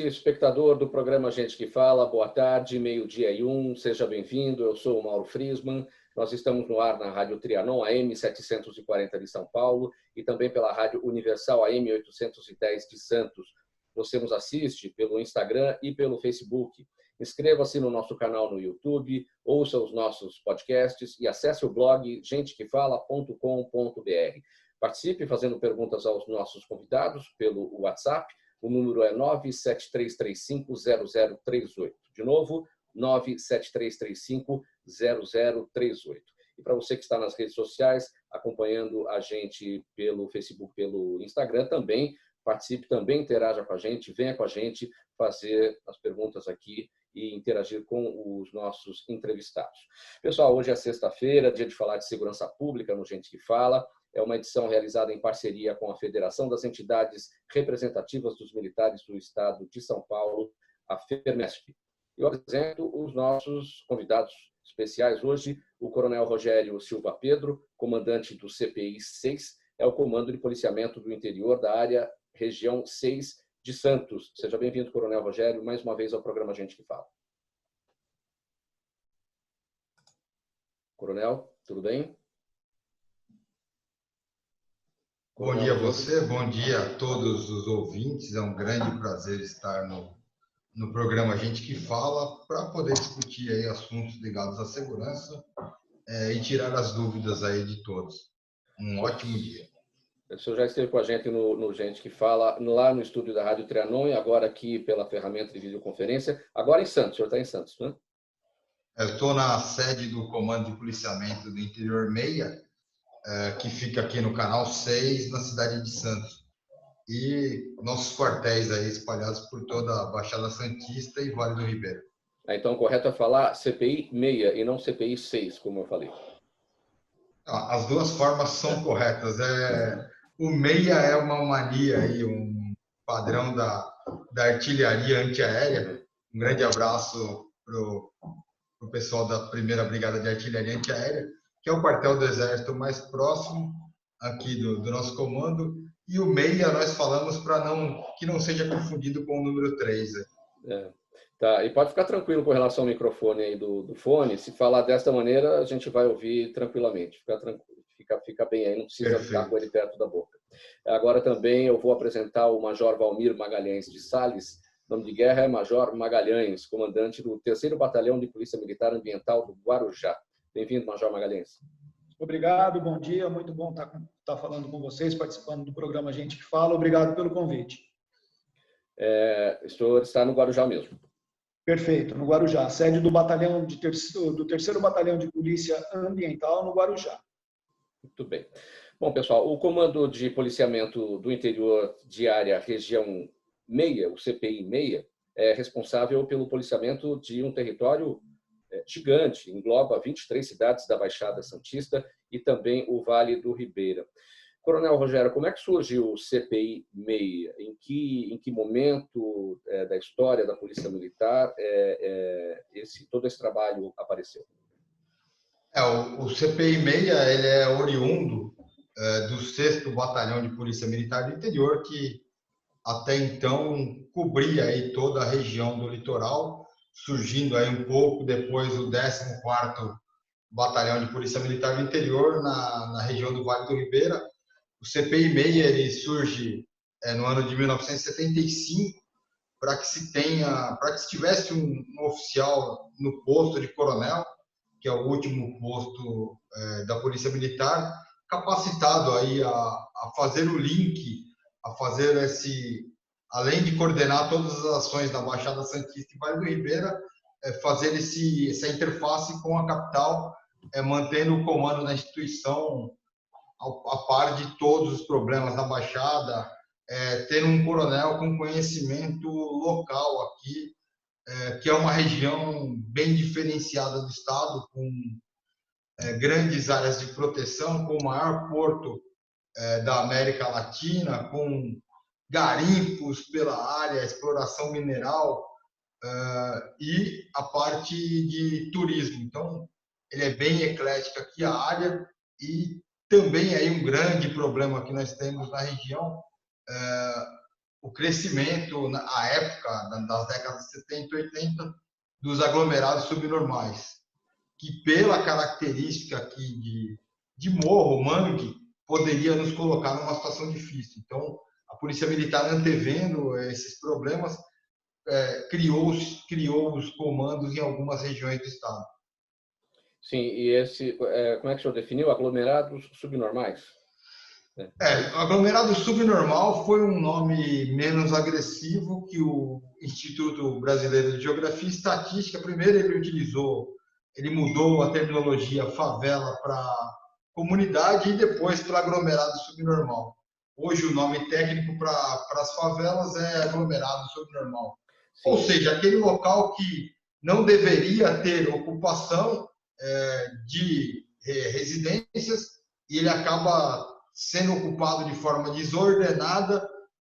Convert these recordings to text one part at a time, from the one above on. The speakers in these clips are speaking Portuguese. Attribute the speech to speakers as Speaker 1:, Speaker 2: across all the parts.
Speaker 1: espectador do programa Gente que Fala, boa tarde, 12:01, seja bem-vindo, eu sou o Mauro Friesman, nós estamos no ar na Rádio Trianon, AM 740 de São Paulo, e também pela Rádio Universal, AM 810 de Santos. Você nos assiste pelo Instagram e pelo Facebook. Inscreva-se no nosso canal no YouTube, ouça os nossos podcasts e acesse o blog gentequefala.com.br. Participe fazendo perguntas aos nossos convidados pelo WhatsApp. O número é 973350038. De novo, 973350038. E para você que está nas redes sociais, acompanhando a gente pelo Facebook, pelo Instagram, também participe, também interaja com a gente, venha com a gente fazer as perguntas aqui e interagir com os nossos entrevistados. Pessoal, hoje é sexta-feira, dia de falar de segurança pública no Gente que Fala. É uma edição realizada em parceria com a Federação das Entidades Representativas dos Militares do Estado de São Paulo, a FEMESP. Eu apresento os nossos convidados especiais hoje, o Coronel Rogério Silva Pedro, comandante do CPI 6, é o Comando de Policiamento do Interior da área Região 6 de Santos. Seja bem-vindo, Coronel Rogério, mais uma vez ao programa Gente que Fala. Coronel, tudo bem?
Speaker 2: Bom dia a você, bom dia a todos os ouvintes. É um grande prazer estar no programa Gente que Fala para poder discutir aí assuntos ligados à segurança e tirar as dúvidas aí de todos. Um ótimo dia.
Speaker 1: O senhor já esteve com a gente no Gente que Fala, lá no estúdio da Rádio Trianon e agora aqui pela ferramenta de videoconferência. Agora em Santos, o senhor está em Santos, né?
Speaker 2: Eu estou na sede do Comando de Policiamento do Interior 6, que fica aqui no Canal 6, na cidade de Santos. E nossos quartéis aí espalhados por toda a Baixada Santista e Vale do Ribeira.
Speaker 1: Então, o correto é falar CPI 6 e não CPI 6, como eu falei.
Speaker 2: As duas formas são corretas. O 6 é uma mania aí, um padrão da artilharia antiaérea. Um grande abraço para o pessoal da 1ª Brigada de Artilharia Antiaérea, que é o quartel do Exército mais próximo aqui do nosso comando. E o 6 nós falamos para que não seja confundido com o número 3.
Speaker 1: Tá, e pode ficar tranquilo com relação ao microfone aí do fone. Se falar desta maneira, a gente vai ouvir tranquilamente. Fica tranquilo, fica bem aí, não precisa ficar com ele perto da boca. Agora também eu vou apresentar o Major Valmir Magalhães de Sales. O nome de guerra é Major Magalhães, comandante do 3º Batalhão de Polícia Militar Ambiental do Guarujá. Bem-vindo, Major Magalhães.
Speaker 3: Obrigado, bom dia. Muito bom estar falando com vocês, participando do programa Gente que Fala. Obrigado pelo convite.
Speaker 1: O senhor está no Guarujá mesmo?
Speaker 3: Perfeito, no Guarujá, sede do 3º Batalhão de Polícia Ambiental no Guarujá.
Speaker 1: Muito bem. Bom, pessoal, o Comando de Policiamento do Interior de Área Região 6, o CPI 6, é responsável pelo policiamento de um território gigante, engloba 23 cidades da Baixada Santista e também o Vale do Ribeira. Coronel Rogério, como é que surgiu o CPI 6? Em que momento da história da Polícia Militar todo esse trabalho apareceu?
Speaker 2: O CPI 6 ele é oriundo do 6º Batalhão de Polícia Militar do Interior, que até então cobria aí toda a região do litoral, surgindo aí um pouco depois o 14º Batalhão de Polícia Militar do Interior na região do Vale do Ribeira. O CPI 6 ele surge no ano de 1975 para que se tivesse um oficial no posto de coronel, que é o último posto da Polícia Militar, capacitado aí a fazer o link, a fazer além de coordenar todas as ações da Baixada Santista e Vale do Ribeira, fazer essa interface com a capital, mantendo o comando da instituição a par de todos os problemas da Baixada, ter um coronel com conhecimento local aqui, que é uma região bem diferenciada do estado, com grandes áreas de proteção, com o maior porto da América Latina, com garimpos pela área, exploração mineral e a parte de turismo. Então, ele é bem eclético aqui a área e também aí um grande problema que nós temos na região o crescimento, à época, das décadas de 70 e 80, dos aglomerados subnormais, que pela característica aqui de morro, mangue, poderia nos colocar numa situação difícil. Então, a Polícia Militar, antevendo esses problemas, criou os comandos em algumas regiões do estado.
Speaker 1: Sim, e esse, como é que o senhor definiu? Aglomerados subnormais?
Speaker 2: Aglomerado subnormal foi um nome menos agressivo que o Instituto Brasileiro de Geografia e Estatística. Primeiro ele mudou a terminologia favela para comunidade e depois para aglomerado subnormal. Hoje o nome técnico para as favelas é aglomerado subnormal. Sim. Ou seja, aquele local que não deveria ter ocupação de residências e ele acaba sendo ocupado de forma desordenada,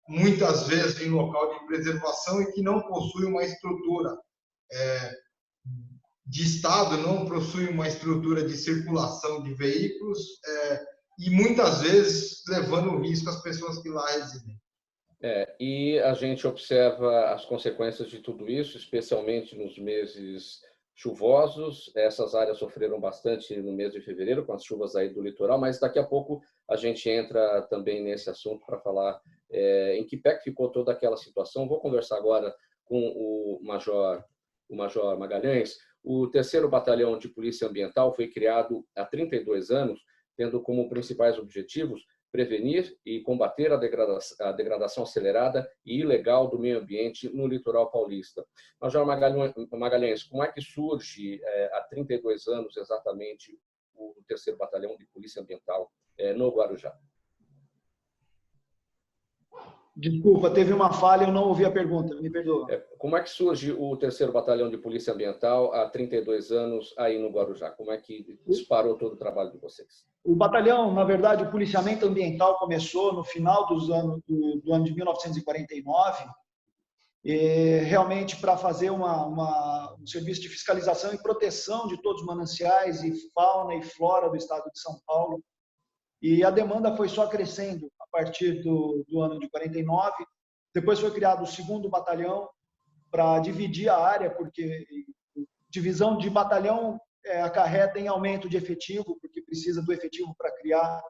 Speaker 2: muitas vezes em local de preservação e que não possui uma estrutura de Estado, não possui uma estrutura de circulação de veículos e muitas vezes levando risco às pessoas que lá residem.
Speaker 1: E a gente observa as consequências de tudo isso, especialmente nos meses chuvosos. Essas áreas sofreram bastante no mês de fevereiro com as chuvas aí do litoral, mas daqui a pouco a gente entra também nesse assunto para falar em que pé que ficou toda aquela situação. Vou conversar agora com o Major Magalhães. O 3º Batalhão de Polícia Ambiental foi criado há 32 anos, tendo como principais objetivos prevenir e combater a degradação acelerada e ilegal do meio ambiente no litoral paulista. Major Magalhães, como é que surge há 32 anos exatamente o 3º Batalhão de Polícia Ambiental no Guarujá?
Speaker 3: Desculpa, teve uma falha, eu não ouvi a pergunta, me perdoa.
Speaker 1: Como é que surge o 3º Batalhão de Polícia Ambiental há 32 anos aí no Guarujá? Como é que disparou todo o trabalho de vocês?
Speaker 3: O batalhão, na verdade, o policiamento ambiental começou no final do ano de 1949, realmente para fazer um serviço de fiscalização e proteção de todos os mananciais e fauna e flora do estado de São Paulo. E a demanda foi só crescendo a partir do ano de 49. Depois foi criado o 2º Batalhão para dividir a área, porque divisão de batalhão acarreta em aumento de efetivo, porque precisa do efetivo para criar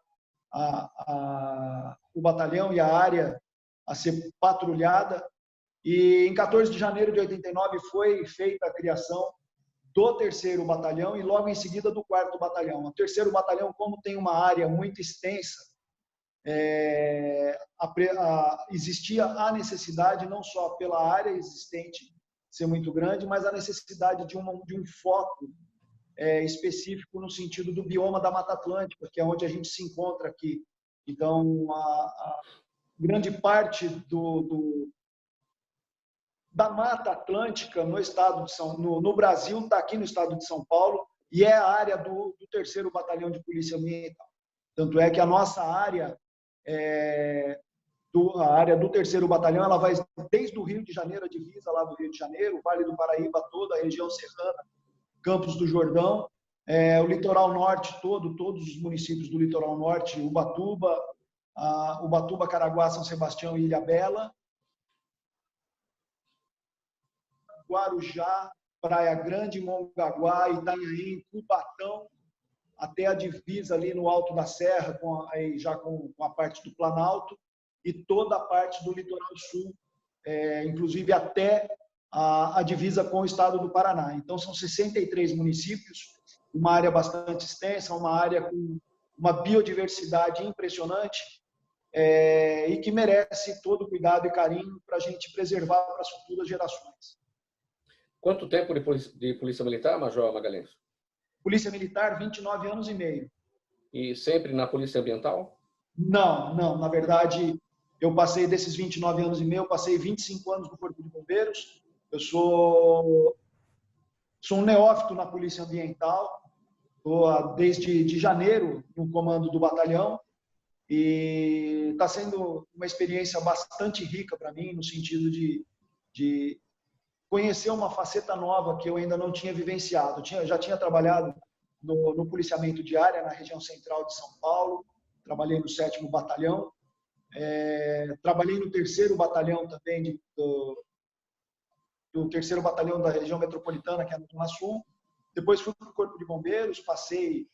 Speaker 3: o batalhão e a área a ser patrulhada. E em 14 de janeiro de 89 foi feita a criação do 3º Batalhão e logo em seguida do 4º Batalhão. O 3º Batalhão, como tem uma área muito extensa, existia a necessidade, não só pela área existente ser muito grande, mas a necessidade de um foco específico no sentido do bioma da Mata Atlântica, que é onde a gente se encontra aqui. Então, a grande parte da Mata Atlântica no estado no Brasil está aqui no estado de São Paulo e é a área do 3º Batalhão de Polícia Ambiental. Tanto é que a nossa área, a área do 3º Batalhão, ela vai desde o Rio de Janeiro, a divisa lá do Rio de Janeiro, o Vale do Paraíba, toda a região serrana, Campos do Jordão, o litoral norte todo, todos os municípios do litoral norte, Ubatuba, Caraguá, São Sebastião e Ilhabela, Guarujá, Praia Grande, Mongaguá, Itanhaém, Cubatão, até a divisa ali no alto da serra, com a parte do Planalto, e toda a parte do litoral sul, inclusive até a divisa com o estado do Paraná. Então, são 63 municípios, uma área bastante extensa, uma área com uma biodiversidade impressionante e que merece todo o cuidado e carinho para a gente preservar para as futuras gerações.
Speaker 1: Quanto tempo de Polícia Militar, Major Magalhães?
Speaker 3: Polícia Militar, 29 anos e meio.
Speaker 1: E sempre na Polícia Ambiental?
Speaker 3: Não. Na verdade, eu passei desses 29 anos e meio, eu passei 25 anos no Corpo de Bombeiros. Eu sou um neófito na Polícia Ambiental. Estou desde janeiro no comando do batalhão. E está sendo uma experiência bastante rica para mim, no sentido de conhecer uma faceta nova que eu ainda não tinha vivenciado. Já tinha trabalhado no policiamento de área na região central de São Paulo, trabalhei no 7º Batalhão, Trabalhei no 3º Batalhão também, do 3º Batalhão da região metropolitana, que é no Zona Sul. Depois fui para o Corpo de Bombeiros, passei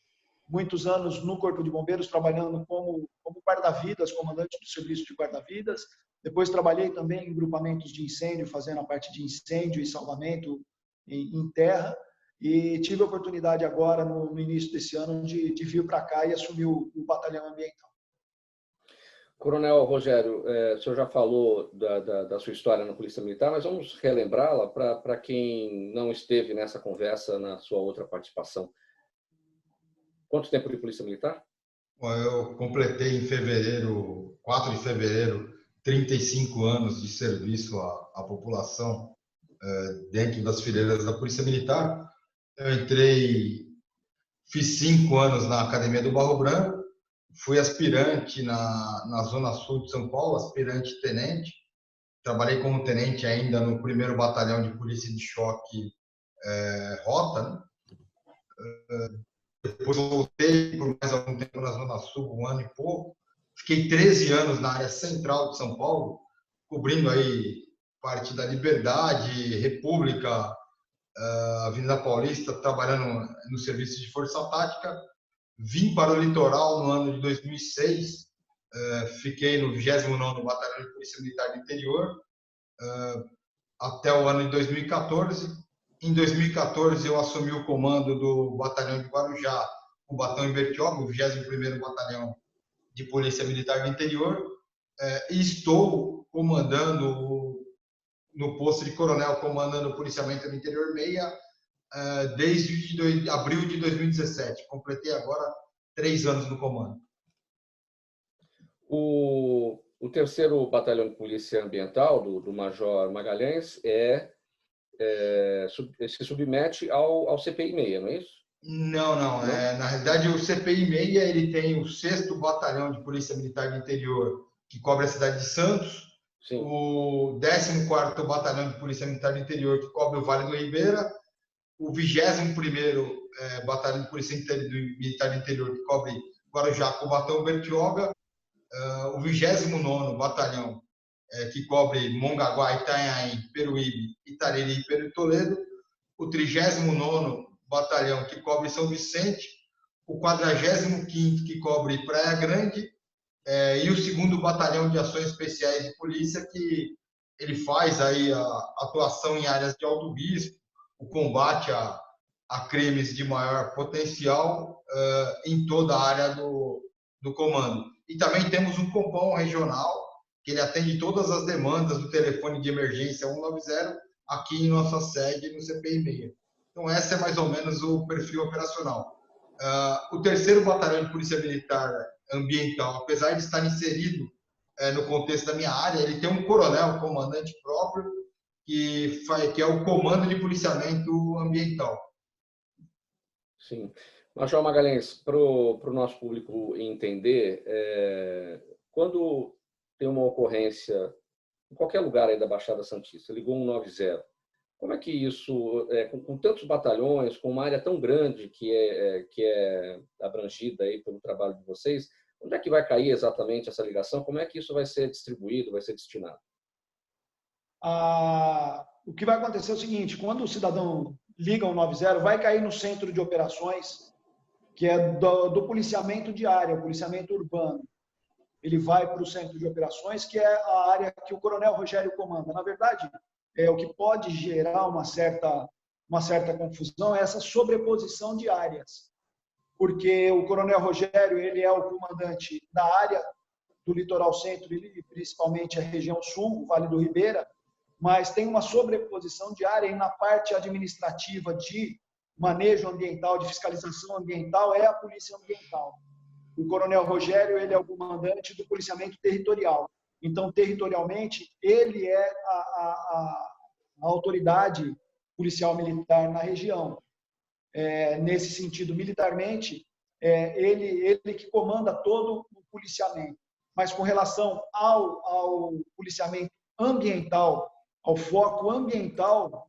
Speaker 3: muitos anos no Corpo de Bombeiros, trabalhando como guarda-vidas, comandante do serviço de guarda-vidas. Depois trabalhei também em grupamentos de incêndio, fazendo a parte de incêndio e salvamento em terra. E tive a oportunidade agora, no início desse ano, de vir para cá e assumir o Batalhão Ambiental.
Speaker 1: Coronel Rogério, o senhor já falou da sua história na Polícia Militar, mas vamos relembrá-la para quem não esteve nessa conversa na sua outra participação. Quanto tempo de Polícia Militar?
Speaker 2: Eu completei em fevereiro, 4 de fevereiro, 35 anos de serviço à população dentro das fileiras da Polícia Militar. Eu entrei, fiz 5 anos na Academia do Barro Branco, fui aspirante na Zona Sul de São Paulo, aspirante tenente. Trabalhei como tenente ainda no 1º Batalhão de Polícia de Choque Rota, né? Depois voltei por mais algum tempo na Zona Sul, 1 ano e pouco. Fiquei 13 anos na área central de São Paulo, cobrindo aí parte da Liberdade, República, Avenida Paulista, trabalhando no serviço de Força Tática. Vim para o litoral no ano de 2006, fiquei no 29º Batalhão de Polícia Militar do Interior, até o ano de 2014. Em 2014, eu assumi o comando do Batalhão de Guarujá, o Batalhão em Bertioga, o 21º Batalhão de Polícia Militar do Interior, e estou comandando, no posto de coronel, comandando o policiamento do Interior 6, desde abril de 2017. Completei agora 3 anos no comando.
Speaker 1: O 3º Batalhão de Polícia Ambiental, do Major Magalhães, se submete ao CPI-6, não é isso?
Speaker 2: Não. Na realidade, o CPI-6 ele tem o 6º Batalhão de Polícia Militar do Interior, que cobre a cidade de Santos. Sim. O 14º Batalhão de Polícia Militar do Interior, que cobre o Vale do Ribeira. O 21º Batalhão de Polícia Militar do Interior, que cobre Guarujá, Cubatão, Bertioga. O 29º Batalhão, que cobre Mongaguá, Itanhaém, Peruíbe, Itariri e Peru Toledo. O 39º Batalhão, que cobre São Vicente. O 45º, que cobre Praia Grande. E o 2º Batalhão de Ações Especiais de Polícia, que ele faz aí a atuação em áreas de alto risco, o combate a crimes de maior potencial em toda a área do comando. E também temos um Compão regional, que ele atende todas as demandas do telefone de emergência 190 aqui em nossa sede no CPI-6. Então, esse é mais ou menos o perfil operacional. O 3º Batalhão de Polícia Militar Ambiental, apesar de estar inserido no contexto da minha área, ele tem um coronel, comandante próprio, que é o Comando de Policiamento Ambiental.
Speaker 1: Sim. Major Magalhães, para o nosso público entender, quando tem uma ocorrência em qualquer lugar aí da Baixada Santista, ligou 190, como é que isso, com tantos batalhões, com uma área tão grande que é abrangida aí pelo trabalho de vocês, onde é que vai cair exatamente essa ligação? Como é que isso vai ser distribuído, vai ser destinado?
Speaker 3: O que vai acontecer é o seguinte: quando o cidadão liga 190, vai cair no centro de operações, que é do policiamento de área, o policiamento urbano. Ele vai para o centro de operações, que é a área que o Coronel Rogério comanda. Na verdade, o que pode gerar uma certa confusão é essa sobreposição de áreas, porque o Coronel Rogério ele é o comandante da área do Litoral Centro e principalmente a região sul, o Vale do Ribeira, mas tem uma sobreposição de área e na parte administrativa de manejo ambiental, de fiscalização ambiental, é a Polícia Ambiental. O Coronel Rogério ele é o comandante do policiamento territorial. Então, territorialmente, ele é a autoridade policial militar na região. Nesse sentido, militarmente, ele que comanda todo o policiamento. Mas com relação ao policiamento ambiental, ao foco ambiental,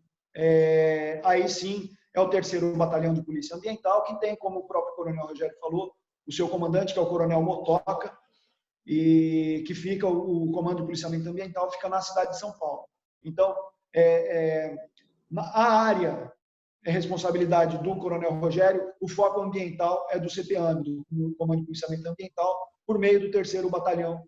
Speaker 3: aí sim é o 3º Batalhão de Polícia Ambiental, que tem, como o próprio Coronel Rogério falou, o seu comandante, que é o Coronel Motoca, e que fica o Comando de Policiamento Ambiental fica na cidade de São Paulo. Então, a área é responsabilidade do Coronel Rogério, o foco ambiental é do CPAM, do Comando de Policiamento Ambiental, por meio do 3º Batalhão.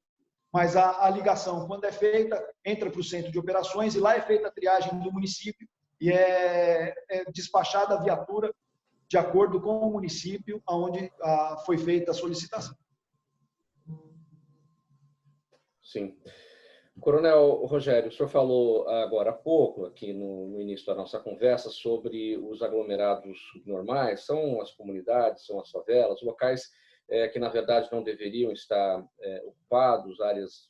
Speaker 3: Mas a ligação, quando é feita, entra para o centro de operações e lá é feita a triagem do município e é despachada a viatura de acordo com o município onde foi feita a solicitação.
Speaker 1: Sim. Coronel Rogério, o senhor falou agora há pouco, aqui no início da nossa conversa, sobre os aglomerados subnormais, são as comunidades, são as favelas, locais que, na verdade, não deveriam estar ocupados, áreas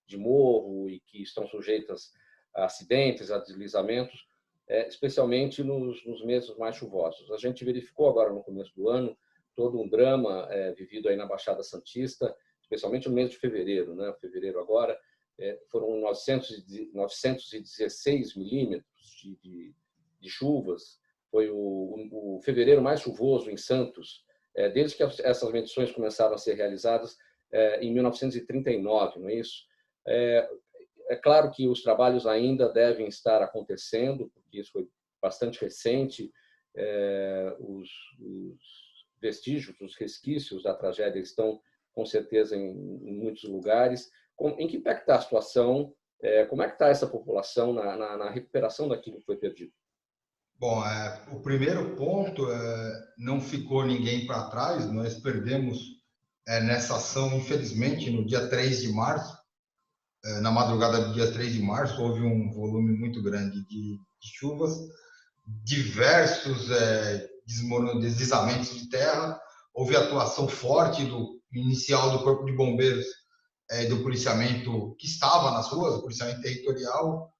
Speaker 1: de morro e que estão sujeitas a acidentes, a deslizamentos, especialmente nos meses mais chuvosos. A gente verificou agora no começo do ano todo um drama vivido aí na Baixada Santista, especialmente no mês de fevereiro, né? Fevereiro agora, foram 916 milímetros de chuvas. Foi o fevereiro mais chuvoso em Santos, desde que essas medições começaram a ser realizadas em 1939, não é isso? É claro que os trabalhos ainda devem estar acontecendo, porque isso foi bastante recente, os vestígios, os resquícios da tragédia estão com certeza em muitos lugares. Em que pé está a situação? Como é que está essa população na recuperação daquilo que foi perdido?
Speaker 2: Bom, o primeiro ponto não ficou ninguém para trás. Nós perdemos nessa ação, infelizmente, no dia 3 de março, na madrugada do dia 3 de março, houve um volume muito grande de chuvas, diversos deslizamentos de terra, houve atuação forte inicial do Corpo de Bombeiros do policiamento que estava nas ruas, o policiamento territorial,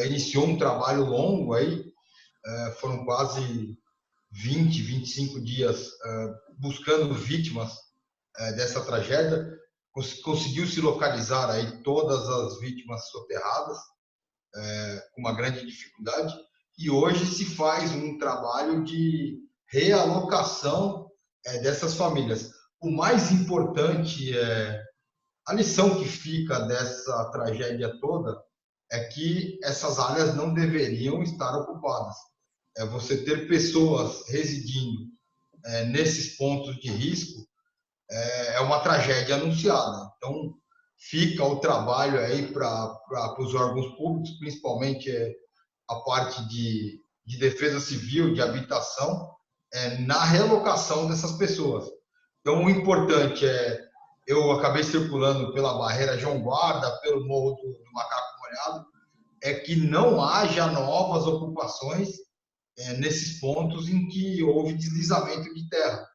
Speaker 2: iniciou um trabalho longo aí, foram quase 20, 25 dias buscando vítimas dessa tragédia, conseguiu se localizar aí todas as vítimas soterradas, com uma grande dificuldade, e hoje se faz um trabalho de realocação dessas famílias. O mais importante a lição que fica dessa tragédia toda é que essas áreas não deveriam estar ocupadas. Você ter pessoas residindo nesses pontos de risco é uma tragédia anunciada. Então, fica o trabalho aí para os órgãos públicos, principalmente a parte de defesa civil, de habitação, na realocação dessas pessoas. Então, o importante eu acabei circulando pela barreira João Guarda, pelo Morro do Macaco Molhado, que não haja novas ocupações nesses pontos em que houve deslizamento de terra.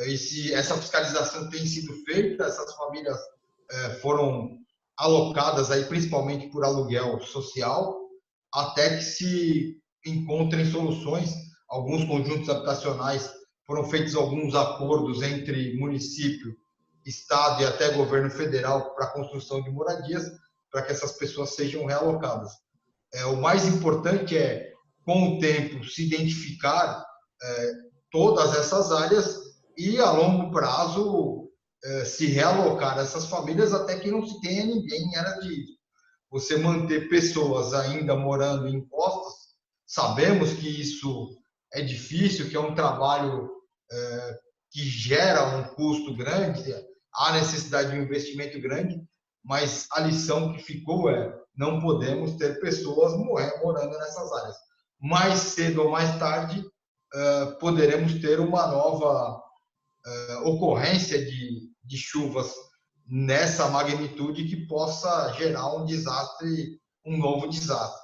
Speaker 2: E se essa fiscalização tem sido feita, essas famílias foram alocadas aí principalmente por aluguel social, até que se encontrem soluções. Alguns conjuntos habitacionais foram feitos alguns acordos entre município, estado e até governo federal para a construção de moradias, para que essas pessoas sejam realocadas. O mais importante com o tempo, se identificar todas essas áreas e, a longo prazo, se realocar essas famílias até que não se tenha ninguém em área de risco. Você manter pessoas ainda morando em postos, sabemos que isso é difícil, que é um trabalho que gera um custo grande, há necessidade de um investimento grande, mas a lição que ficou não podemos ter pessoas morando nessas áreas. Mais cedo ou mais tarde, poderemos ter uma nova ocorrência de chuvas nessa magnitude que possa gerar um desastre, um novo desastre.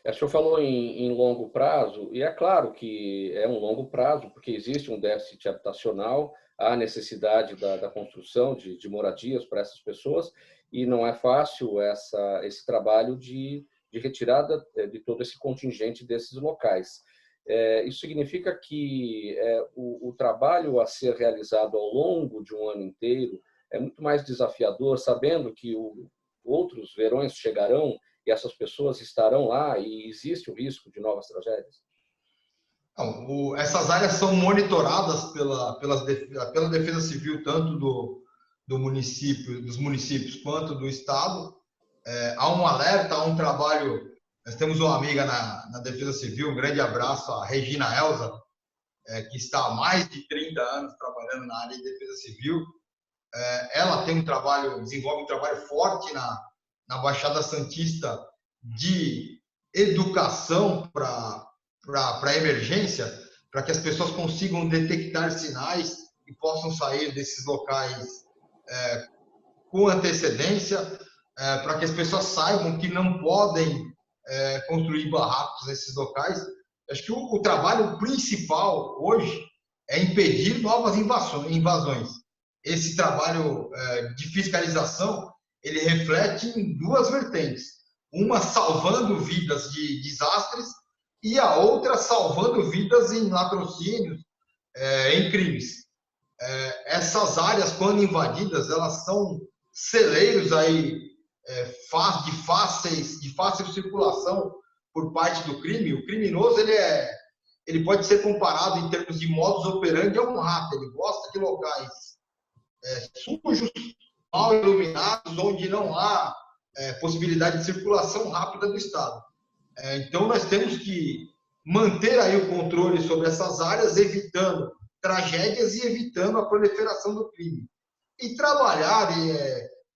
Speaker 1: O senhor falou em longo prazo, e é claro que é um longo prazo, porque existe um déficit habitacional, há necessidade da construção de moradias para essas pessoas, e não é fácil esse trabalho de retirada de todo esse contingente desses locais. Isso significa que o trabalho a ser realizado ao longo de um ano inteiro é muito mais desafiador, sabendo que outros verões chegarão e essas pessoas estarão lá e existe o risco de novas tragédias?
Speaker 2: Não, essas áreas são monitoradas pela Defesa Civil, tanto dos municípios quanto do Estado. Há um alerta, há um trabalho. Nós temos uma amiga na Defesa Civil, um grande abraço, a Regina Elza, que está há mais de 30 anos trabalhando na área de Defesa Civil. Ela desenvolve um trabalho forte na Baixada Santista de educação para emergência, para que as pessoas consigam detectar sinais e possam sair desses locais com antecedência, para que as pessoas saibam que não podem construir barracos nesses locais. Acho que o trabalho principal hoje é impedir novas invasões. Esse trabalho de fiscalização, ele reflete em duas vertentes. Uma salvando vidas de desastres e a outra salvando vidas em latrocínios, em crimes. Essas áreas, quando invadidas, elas são celeiros aí, de fácil circulação por parte do crime. O criminoso ele pode ser comparado em termos de modus operandi a um rato. Ele gosta de locais sujos, mal iluminados, onde não há possibilidade de circulação rápida do Estado. Então, nós temos que manter aí o controle sobre essas áreas, evitando tragédias e evitando a proliferação do crime. E trabalhar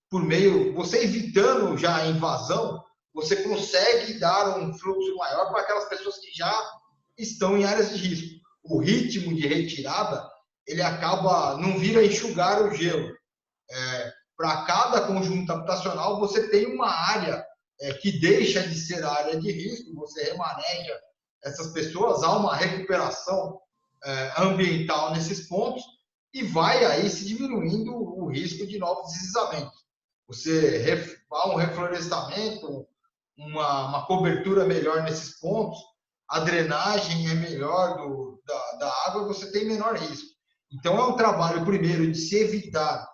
Speaker 2: por meio, você evitando já a invasão, você consegue dar um fluxo maior para aquelas pessoas que já estão em áreas de risco. O ritmo de retirada, ele acaba, não vira enxugar o gelo. Para cada conjunto habitacional, você tem uma área que deixa de ser área de risco, você remaneja essas pessoas, há uma recuperação ambiental nesses pontos e vai aí se diminuindo o risco de novos deslizamentos. Você há um reflorestamento, uma cobertura melhor nesses pontos, a drenagem é melhor da água, você tem menor risco. Então, é um trabalho, primeiro, de se evitar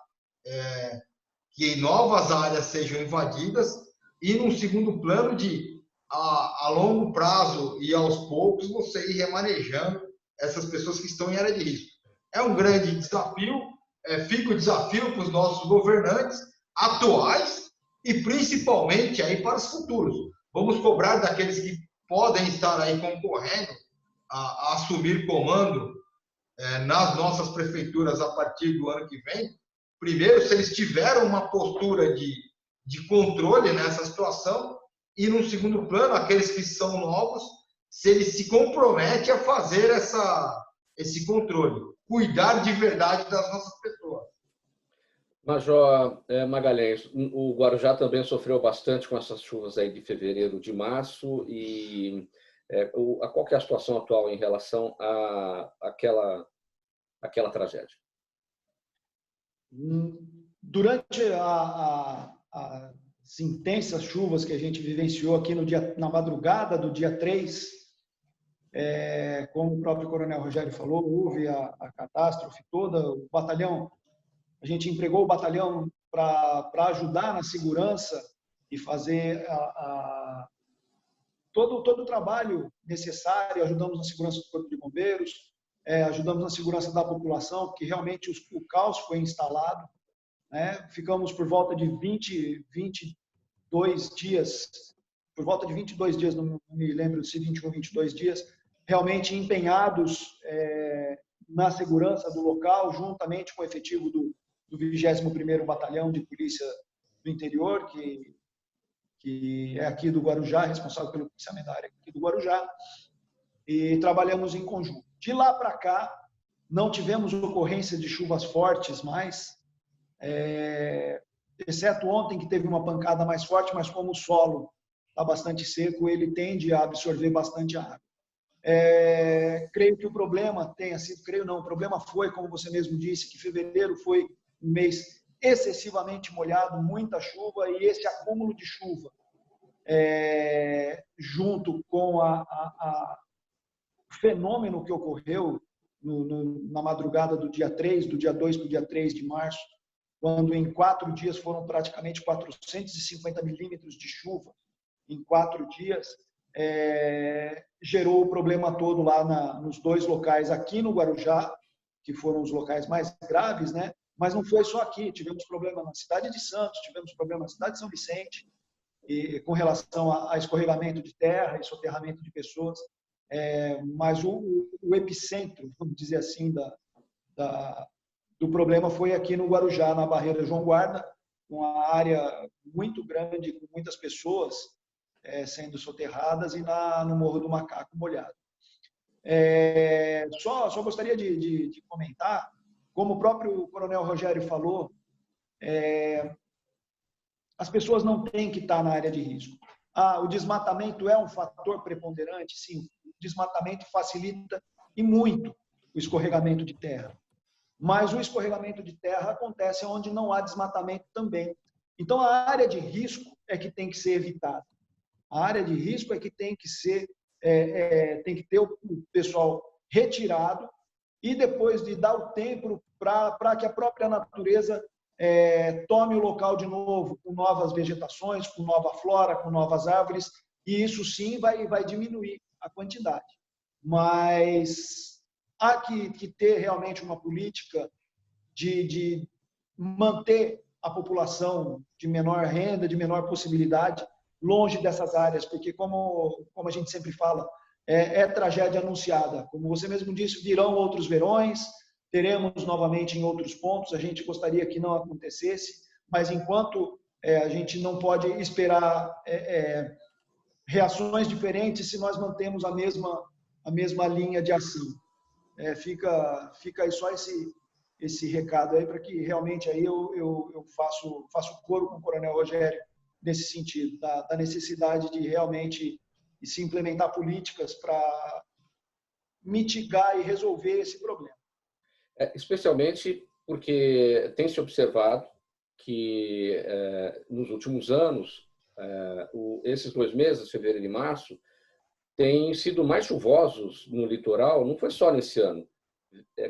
Speaker 2: que novas áreas sejam invadidas e, num segundo plano, de, a longo prazo e aos poucos, você ir remanejando essas pessoas que estão em área de risco. É um grande desafio, fica o desafio para os nossos governantes atuais e, principalmente, aí para os futuros. Vamos cobrar daqueles que podem estar aí concorrendo a assumir comando nas nossas prefeituras a partir do ano que vem. Primeiro, se eles tiveram uma postura de controle nessa situação, e, no segundo plano, aqueles que são novos, se eles se comprometem a fazer esse controle, cuidar de verdade das nossas pessoas.
Speaker 1: Major Magalhães, o Guarujá também sofreu bastante com essas chuvas aí de fevereiro, de março, e qual que é a situação atual em relação àquela tragédia?
Speaker 3: Durante as intensas chuvas que a gente vivenciou aqui na madrugada do dia 3, como o próprio Coronel Rogério falou, houve a catástrofe toda, o batalhão, a gente empregou o batalhão para ajudar na segurança e fazer todo o trabalho necessário, ajudamos na segurança do Corpo de Bombeiros, ajudamos na segurança da população, porque realmente o caos foi instalado. Ficamos por volta de 22 dias, não me lembro se 21 ou 22 dias, realmente empenhados na segurança do local, juntamente com o efetivo do 21º Batalhão de Polícia do Interior, que é aqui do Guarujá, responsável pelo policiamento da área aqui do Guarujá, e trabalhamos em conjunto. De lá para cá, não tivemos ocorrência de chuvas fortes mais, exceto ontem, que teve uma pancada mais forte, mas como o solo está bastante seco, ele tende a absorver bastante água. Creio que o problema tenha sido, o problema foi, como você mesmo disse, que fevereiro foi um mês excessivamente molhado, muita chuva, e esse acúmulo de chuva, junto com o fenômeno que ocorreu na madrugada do dia 3, do dia 2 para o dia 3 de março, quando em 4 dias foram praticamente 450 milímetros de chuva, em 4 dias, gerou o problema todo lá nos 2 locais aqui no Guarujá, que foram os locais mais graves, né? Mas não foi só aqui, tivemos problema na cidade de Santos, tivemos problema na cidade de São Vicente, e com relação a escorregamento de terra e soterramento de pessoas. Mas o epicentro, vamos dizer assim, do problema foi aqui no Guarujá, na Barreira João Guarda, uma área muito grande, com muitas pessoas sendo soterradas, e no Morro do Macaco molhado. Só gostaria de comentar, como o próprio Coronel Rogério falou, as pessoas não têm que estar na área de risco. O desmatamento é um fator preponderante? Sim, o desmatamento facilita e muito o escorregamento de terra. Mas o escorregamento de terra acontece onde não há desmatamento também. Então, a área de risco é que tem que ser evitada. A área de risco é que tem que ser, tem que ter o pessoal retirado, e depois de dar o tempo para que a própria natureza tome o local de novo, com novas vegetações, com nova flora, com novas árvores, e isso sim vai diminuir a quantidade. Mas há que ter realmente uma política de manter a população de menor renda, de menor possibilidade, longe dessas áreas, porque, como a gente sempre fala, é tragédia anunciada. Como você mesmo disse, virão outros verões, teremos novamente em outros pontos. A gente gostaria que não acontecesse, mas enquanto a gente não pode esperar reações diferentes se nós mantemos a mesma linha de ação. Fica aí só esse recado aí, para que realmente aí eu faço coro com o Coronel Rogério nesse sentido, da necessidade de realmente se implementar políticas para mitigar e resolver esse problema.
Speaker 1: Especialmente porque tem se observado que nos últimos anos, esses 2 meses, fevereiro e março, têm sido mais chuvosos no litoral. Não foi só nesse ano.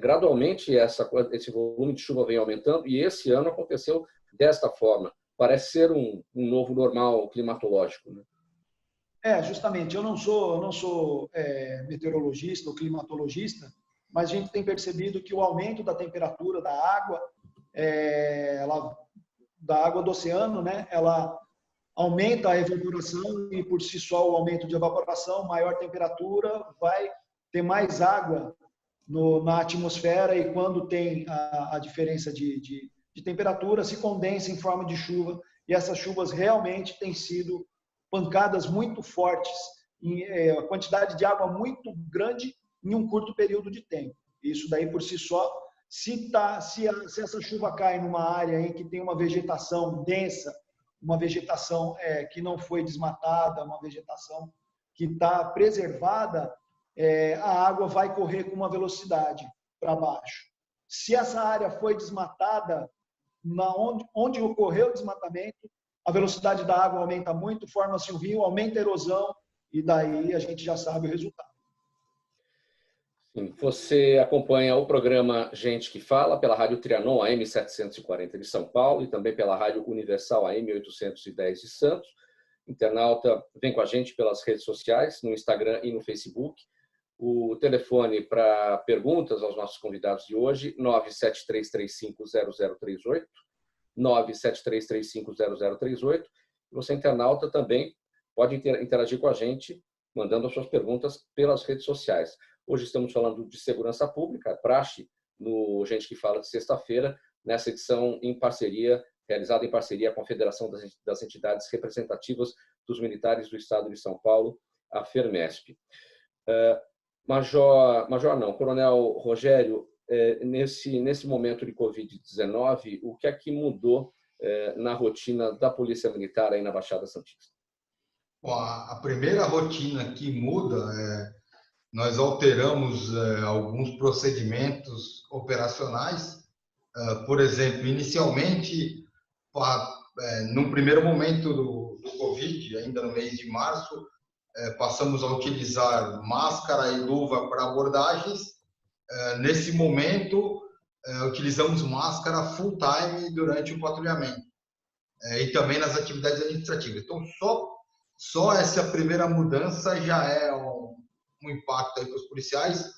Speaker 1: Gradualmente esse volume de chuva vem aumentando, e esse ano aconteceu desta forma. Parece ser um novo normal climatológico, né?
Speaker 3: Justamente. Eu não sou meteorologista ou climatologista, mas a gente tem percebido que o aumento da temperatura da água, da água do oceano, né, ela aumenta a evaporação, e por si só o aumento de evaporação, maior temperatura, vai ter mais água na atmosfera, e quando tem a diferença de temperatura, se condensa em forma de chuva, e essas chuvas realmente têm sido pancadas muito fortes, a quantidade de água muito grande em um curto período de tempo. Isso daí por si só, se essa chuva cai numa área em que tem uma vegetação densa, uma vegetação que não foi desmatada, uma vegetação que está preservada, a água vai correr com uma velocidade para baixo. Se essa área foi desmatada, onde ocorreu o desmatamento, a velocidade da água aumenta muito, forma-se um rio, aumenta a erosão, e daí a gente já sabe o resultado.
Speaker 1: Sim, você acompanha o programa Gente que Fala pela Rádio Trianon AM 740 de São Paulo, e também pela Rádio Universal AM 810 de Santos. Internauta, vem com a gente pelas redes sociais, no Instagram e no Facebook. O telefone para perguntas aos nossos convidados de hoje, 973350038, 973350038. Você, internauta, também pode interagir com a gente, mandando as suas perguntas pelas redes sociais. Hoje estamos falando de segurança pública, praxe no Gente que Fala de sexta-feira, nessa edição realizada em parceria com a Federação das Entidades Representativas dos Militares do Estado de São Paulo, a FERMESP. Coronel Rogério, nesse momento de Covid-19, o que é que mudou na rotina da Polícia Militar aí na Baixada Santista?
Speaker 2: Bom, a primeira rotina que muda nós alteramos alguns procedimentos operacionais. Por exemplo, inicialmente, num primeiro momento do Covid, ainda no mês de março, passamos a utilizar máscara e luva para abordagens. Nesse momento, utilizamos máscara full time durante o patrulhamento e também nas atividades administrativas. Então, só Só essa primeira mudança já é um impacto aí para os policiais.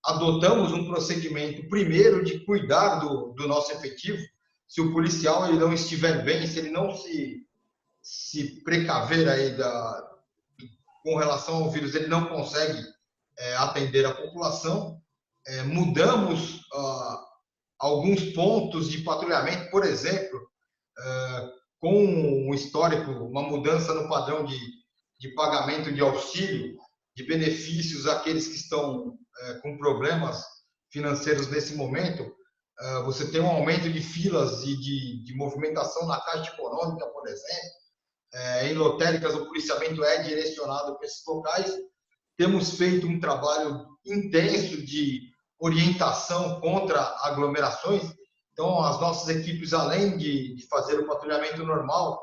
Speaker 2: Adotamos um procedimento, primeiro, de cuidar do nosso efetivo. Se o policial ele não estiver bem, se ele não se precaver aí com relação ao vírus, ele não consegue atender a população. Mudamos alguns pontos de patrulhamento, por exemplo, com um histórico, uma mudança no padrão de pagamento de auxílio, de benefícios àqueles que estão com problemas financeiros nesse momento. Você tem um aumento de filas e de movimentação na Caixa Econômica, por exemplo. Em lotéricas, o policiamento é direcionado para esses locais. Temos feito um trabalho intenso de orientação contra aglomerações. Então, as nossas equipes, além de fazer o patrulhamento normal,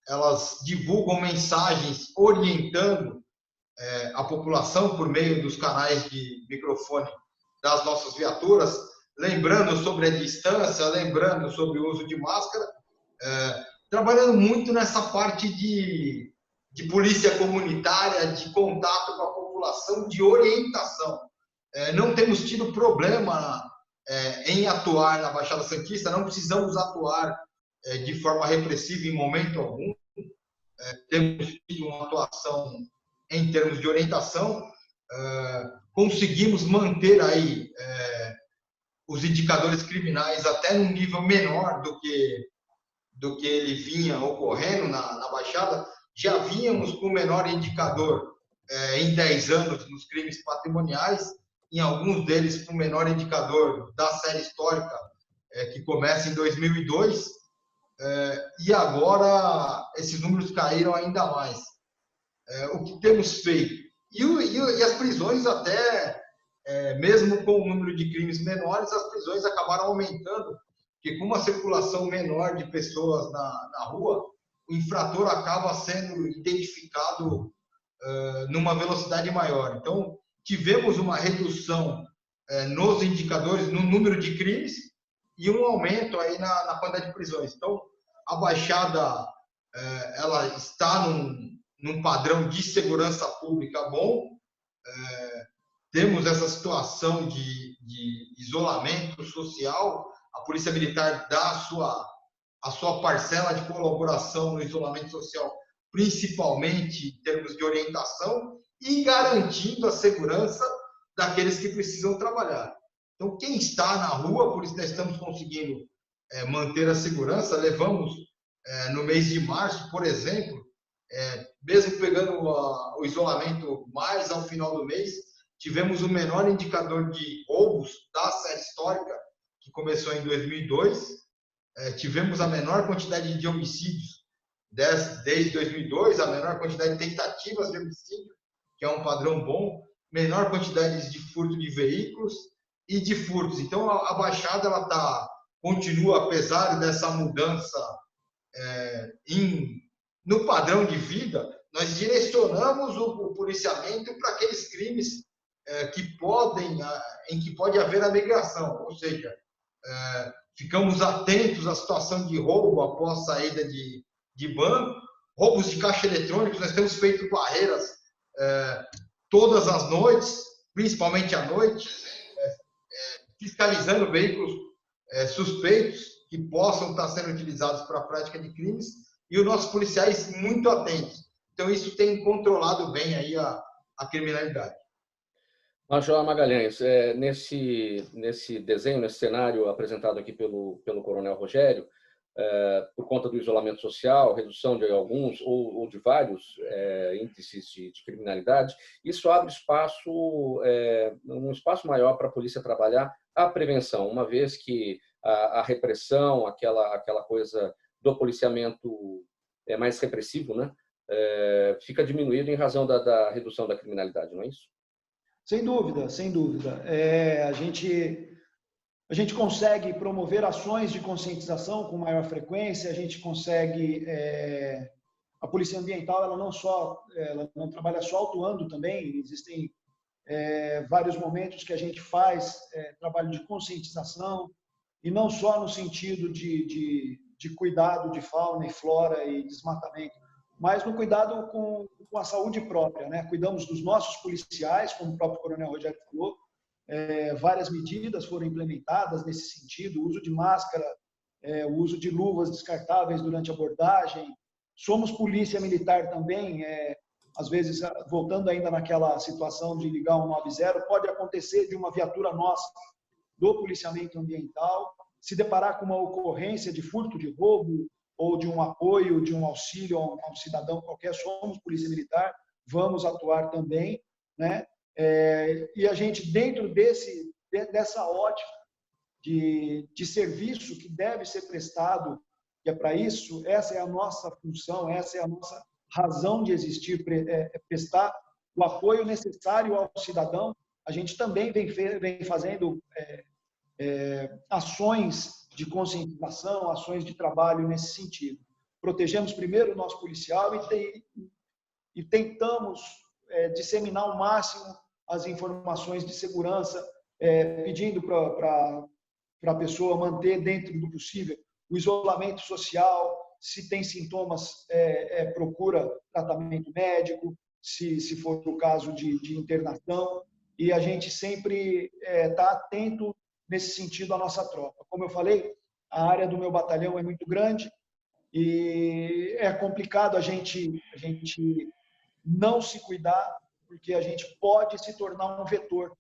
Speaker 2: elas divulgam mensagens orientando a população por meio dos canais de microfone das nossas viaturas, lembrando sobre a distância, lembrando sobre o uso de máscara, trabalhando muito nessa parte de polícia comunitária, de contato com a população, de orientação. Não temos tido problema em atuar na Baixada Santista, não precisamos atuar de forma repressiva em momento algum. Temos tido uma atuação em termos de orientação, conseguimos manter aí os indicadores criminais até num nível menor do que ele vinha ocorrendo na Baixada. Já vínhamos com o menor indicador em 10 anos nos crimes patrimoniais, em alguns deles com o menor indicador da série histórica, que começa em 2002, e agora esses números caíram ainda mais. O que temos feito? E as prisões até, mesmo com o número de crimes menores, as prisões acabaram aumentando, porque com uma circulação menor de pessoas na rua, o infrator acaba sendo identificado numa velocidade maior. Então, tivemos uma redução nos indicadores, no número de crimes, e um aumento aí na quantidade de prisões. Então, a Baixada ela está num padrão de segurança pública bom. Temos essa situação de isolamento social. A Polícia Militar dá a sua parcela de colaboração no isolamento social, principalmente em termos de orientação e garantindo a segurança daqueles que precisam trabalhar. Então, quem está na rua, por isso nós estamos conseguindo manter a segurança. Levamos, no mês de março, por exemplo, mesmo pegando o isolamento mais ao final do mês, tivemos o menor indicador de roubos da série histórica, que começou em 2002. Tivemos a menor quantidade de homicídios desde 2002, a menor quantidade de tentativas de homicídio, que é um padrão bom, menor quantidade de furto de veículos e de furtos. Então, a Baixada ela continua, apesar dessa mudança no padrão de vida, nós direcionamos o policiamento para aqueles crimes em que pode haver a migração, ou seja, ficamos atentos à situação de roubo após saída de banco, roubos de caixa eletrônicos. Nós temos feito barreiras todas as noites, principalmente à noite, fiscalizando veículos suspeitos que possam estar sendo utilizados para a prática de crimes, e os nossos policiais muito atentos. Então, isso tem controlado bem aí a criminalidade.
Speaker 1: Major Magalhães, nesse desenho, nesse cenário apresentado aqui pelo Coronel Rogério, por conta do isolamento social, redução de alguns ou de vários índices de criminalidade, isso abre um espaço maior para a polícia trabalhar a prevenção, uma vez que a repressão, aquela coisa do policiamento mais repressivo, né, fica diminuído em razão da redução da criminalidade, não é isso?
Speaker 3: Sem dúvida, sem dúvida. A gente consegue promover ações de conscientização com maior frequência, a gente consegue... A Polícia Ambiental, ela não trabalha só autuando também, existem vários momentos que a gente faz trabalho de conscientização, e não só no sentido de cuidado de fauna e flora e desmatamento, mas no cuidado com a saúde própria, né? Cuidamos dos nossos policiais, como o próprio Coronel Rogério falou, várias medidas foram implementadas nesse sentido, o uso de máscara, o uso de luvas descartáveis durante a abordagem. Somos polícia militar também, às vezes, voltando ainda naquela situação de ligar 190, pode acontecer de uma viatura nossa do policiamento ambiental se deparar com uma ocorrência de furto, de roubo, ou de um apoio, de um auxílio a um cidadão qualquer, somos polícia militar, vamos atuar também, né? E a gente, dentro dessa ótica de serviço que deve ser prestado, que é para isso, essa é a nossa função, essa é a nossa razão de existir, prestar o apoio necessário ao cidadão. A gente também vem fazendo ações de conscientização, ações de trabalho nesse sentido. Protegemos primeiro o nosso policial e tentamos disseminar ao máximo as informações de segurança, pedindo para a pessoa manter dentro do possível o isolamento social, se tem sintomas, procura tratamento médico, se for o caso de internação, e a gente sempre está atento nesse sentido à nossa tropa. Como eu falei, a área do meu batalhão é muito grande e é complicado a gente não se cuidar, porque a gente pode se tornar um vetor.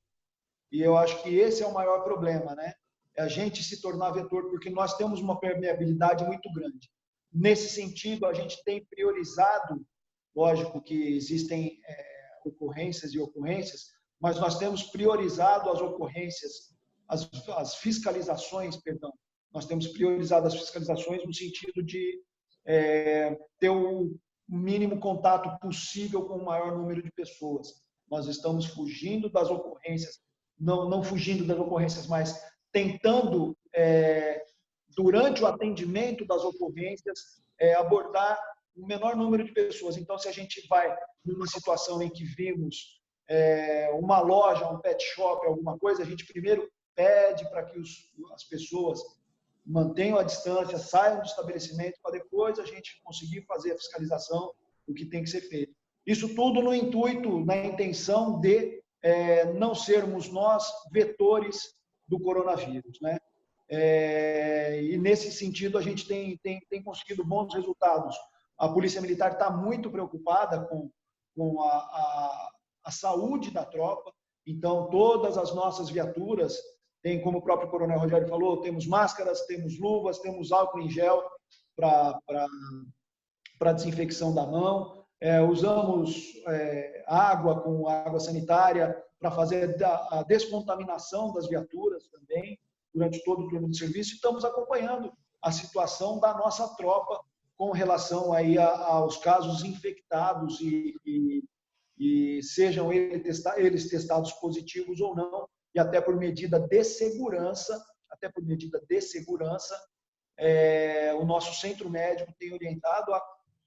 Speaker 3: E eu acho que esse é o maior problema, né? É a gente se tornar vetor, porque nós temos uma permeabilidade muito grande. Nesse sentido, a gente tem priorizado, lógico que existem ocorrências e ocorrências, mas nós temos priorizado as ocorrências, as fiscalizações, perdão. Nós temos priorizado as fiscalizações no sentido de ter o mínimo contato possível com o maior número de pessoas. Nós estamos fugindo das ocorrências, não fugindo das ocorrências, mas tentando, durante o atendimento das ocorrências, abordar o menor número de pessoas. Então, se a gente vai numa situação em que vimos uma loja, um pet shop, alguma coisa, a gente primeiro pede para que as pessoas mantenham a distância, saiam do estabelecimento, para depois a gente conseguir fazer a fiscalização do que tem que ser feito. Isso tudo no intuito, na intenção de não sermos nós vetores do coronavírus, né? E nesse sentido a gente tem conseguido bons resultados. A Polícia Militar está muito preocupada com a saúde da tropa, então todas as nossas viaturas tem, como o próprio Coronel Rogério falou, temos máscaras, temos luvas, temos álcool em gel para desinfecção da mão, usamos água com água sanitária para fazer a descontaminação das viaturas também, durante todo o turno de serviço. Estamos acompanhando a situação da nossa tropa com relação aí aos casos infectados e sejam eles testados positivos ou não, e até por medida de segurança, o nosso centro médico tem orientado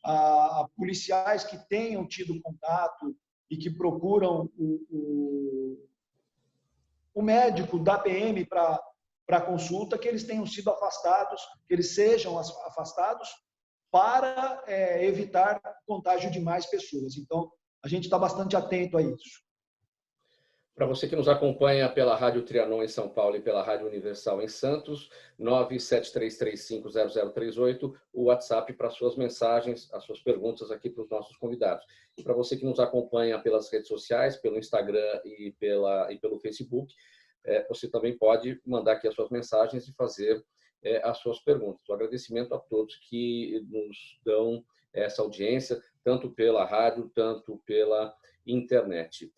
Speaker 3: a policiais que tenham tido contato e que procuram o médico da PM para consulta, que eles tenham sido afastados, que eles sejam afastados para evitar contágio de mais pessoas. Então, a gente está bastante atento a isso.
Speaker 1: Para você que nos acompanha pela Rádio Trianon em São Paulo e pela Rádio Universal em Santos, 973350038, o WhatsApp para suas mensagens, as suas perguntas aqui para os nossos convidados. E para você que nos acompanha pelas redes sociais, pelo Instagram e pelo Facebook, você também pode mandar aqui as suas mensagens e fazer as suas perguntas. Um agradecimento a todos que nos dão essa audiência, tanto pela rádio, tanto pela internet.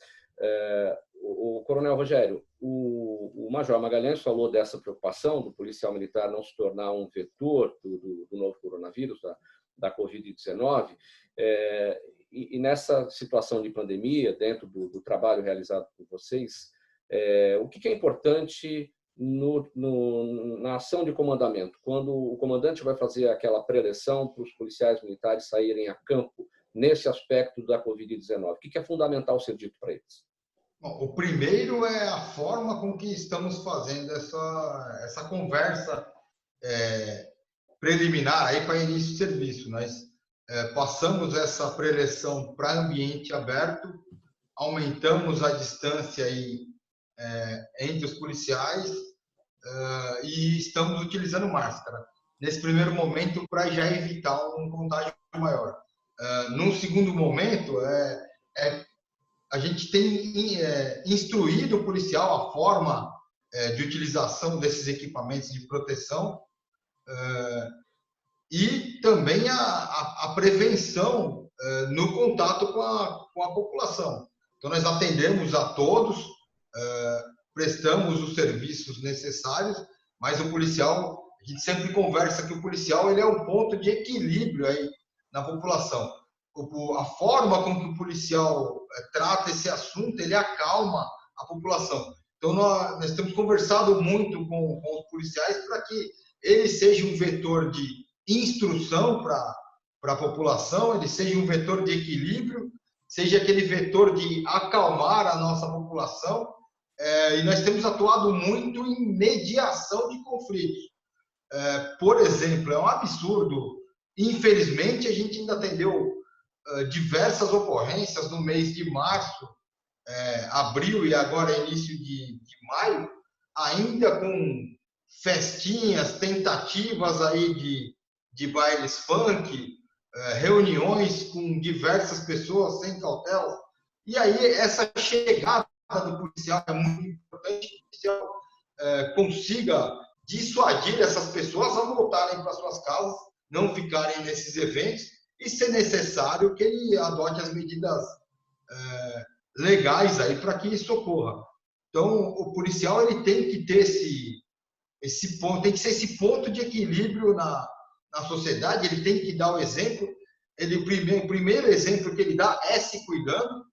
Speaker 1: O Coronel Rogério, o Major Magalhães falou dessa preocupação do policial militar não se tornar um vetor do novo coronavírus, da Covid-19, e nessa situação de pandemia, dentro do trabalho realizado por vocês, o que é importante na ação de comandamento, quando o comandante vai fazer aquela preleção para os policiais militares saírem a campo nesse aspecto da Covid-19? O que é fundamental ser dito para eles?
Speaker 2: Bom, o primeiro é a forma com que estamos fazendo essa conversa preliminar aí para início de serviço. Nós passamos essa preleção para ambiente aberto, aumentamos a distância aí, entre os policiais e estamos utilizando máscara. Nesse primeiro momento, para já evitar um contágio maior. Num segundo momento, a gente tem instruído o policial a forma de utilização desses equipamentos de proteção e também a prevenção no contato com a população. Então, nós atendemos a todos, prestamos os serviços necessários, mas o policial, a gente sempre conversa que o policial ele é um ponto de equilíbrio aí na população. A forma como o policial trata esse assunto, ele acalma a população. Então, nós temos conversado muito com os policiais para que ele seja um vetor de instrução para a população, ele seja um vetor de equilíbrio, seja aquele vetor de acalmar a nossa população. E nós temos atuado muito em mediação de conflitos. Por exemplo, é um absurdo. Infelizmente, a gente ainda atendeu diversas ocorrências no mês de março, abril e agora início de maio, ainda com festinhas, tentativas aí de bailes funk, reuniões com diversas pessoas sem cautela. E aí essa chegada do policial é muito importante, que o policial consiga dissuadir essas pessoas a voltarem para suas casas, não ficarem nesses eventos, e, se necessário, que ele adote as medidas legais aí para que isso ocorra. Então, o policial ele tem que ter esse ponto, tem que ser esse ponto de equilíbrio na sociedade, ele tem que dar o exemplo. O primeiro exemplo que ele dá é se cuidando,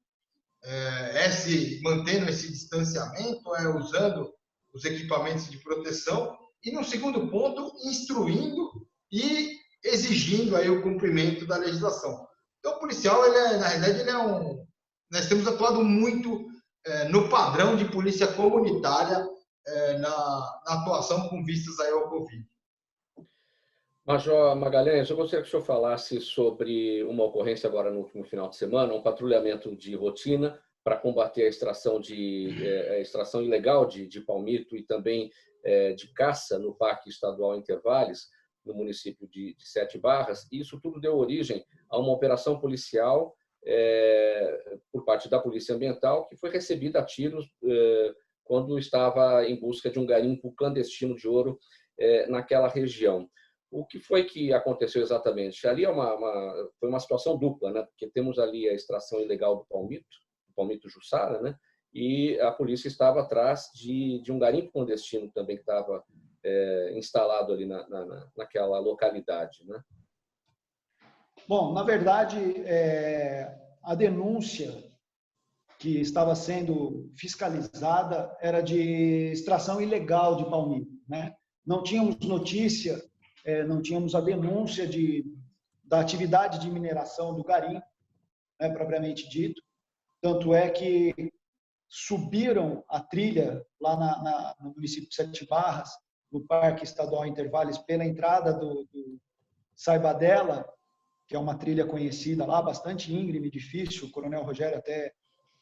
Speaker 2: mantendo esse distanciamento, usando os equipamentos de proteção, e no segundo ponto, instruindo e exigindo aí o cumprimento da legislação. Então, o policial, na realidade, nós temos atuado muito no padrão de polícia comunitária na atuação com vistas aí ao Covid.
Speaker 1: Major Magalhães, eu gostaria que o senhor falasse sobre uma ocorrência agora no último final de semana, um patrulhamento de rotina para combater a extração ilegal de palmito e também de caça no Parque Estadual Intervales, no município de Sete Barras. E isso tudo deu origem a uma operação policial por parte da Polícia Ambiental, que foi recebida a tiros quando estava em busca de um garimpo clandestino de ouro naquela região. O que foi que aconteceu exatamente? Ali foi uma situação dupla, né? Porque temos ali a extração ilegal do palmito Jussara, né? E a polícia estava atrás de um garimpo clandestino também que estava instalado ali naquela localidade, né?
Speaker 3: Bom, na verdade, a denúncia que estava sendo fiscalizada era de extração ilegal de palmito, né? Não tínhamos notícia, não tínhamos a denúncia da atividade de mineração do garimpo, né, propriamente dito. Tanto é que subiram a trilha lá no município de Sete Barras, no Parque Estadual Intervales, pela entrada do Saibadela, que é uma trilha conhecida lá, bastante íngreme e difícil. O Coronel Rogério até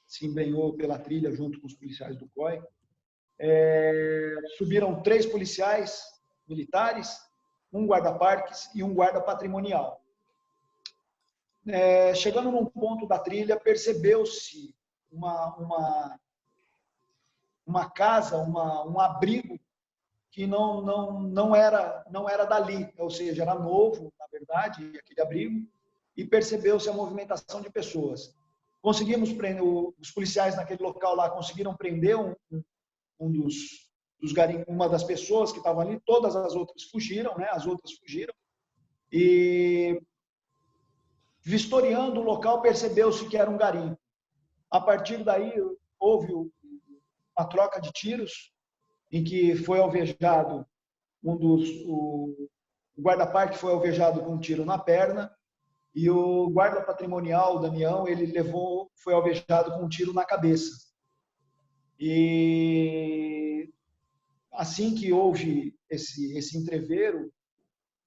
Speaker 3: se embrenhou pela trilha junto com os policiais do COI. Subiram 3 policiais militares, um guarda-parques e um guarda patrimonial. Chegando num ponto da trilha, percebeu-se uma casa, um abrigo que não era dali, ou seja, era novo, na verdade, aquele abrigo, e percebeu-se a movimentação de pessoas. Conseguimos prender, os policiais naquele local lá conseguiram prender uma das pessoas que estavam ali, todas as outras fugiram, né? As outras fugiram, e vistoriando o local percebeu-se que era um garimpo. A partir daí houve uma troca de tiros, em que foi alvejado o guarda-parque foi alvejado com um tiro na perna, e o guarda patrimonial, o Damião, foi alvejado com um tiro na cabeça. E assim que houve esse entrevero,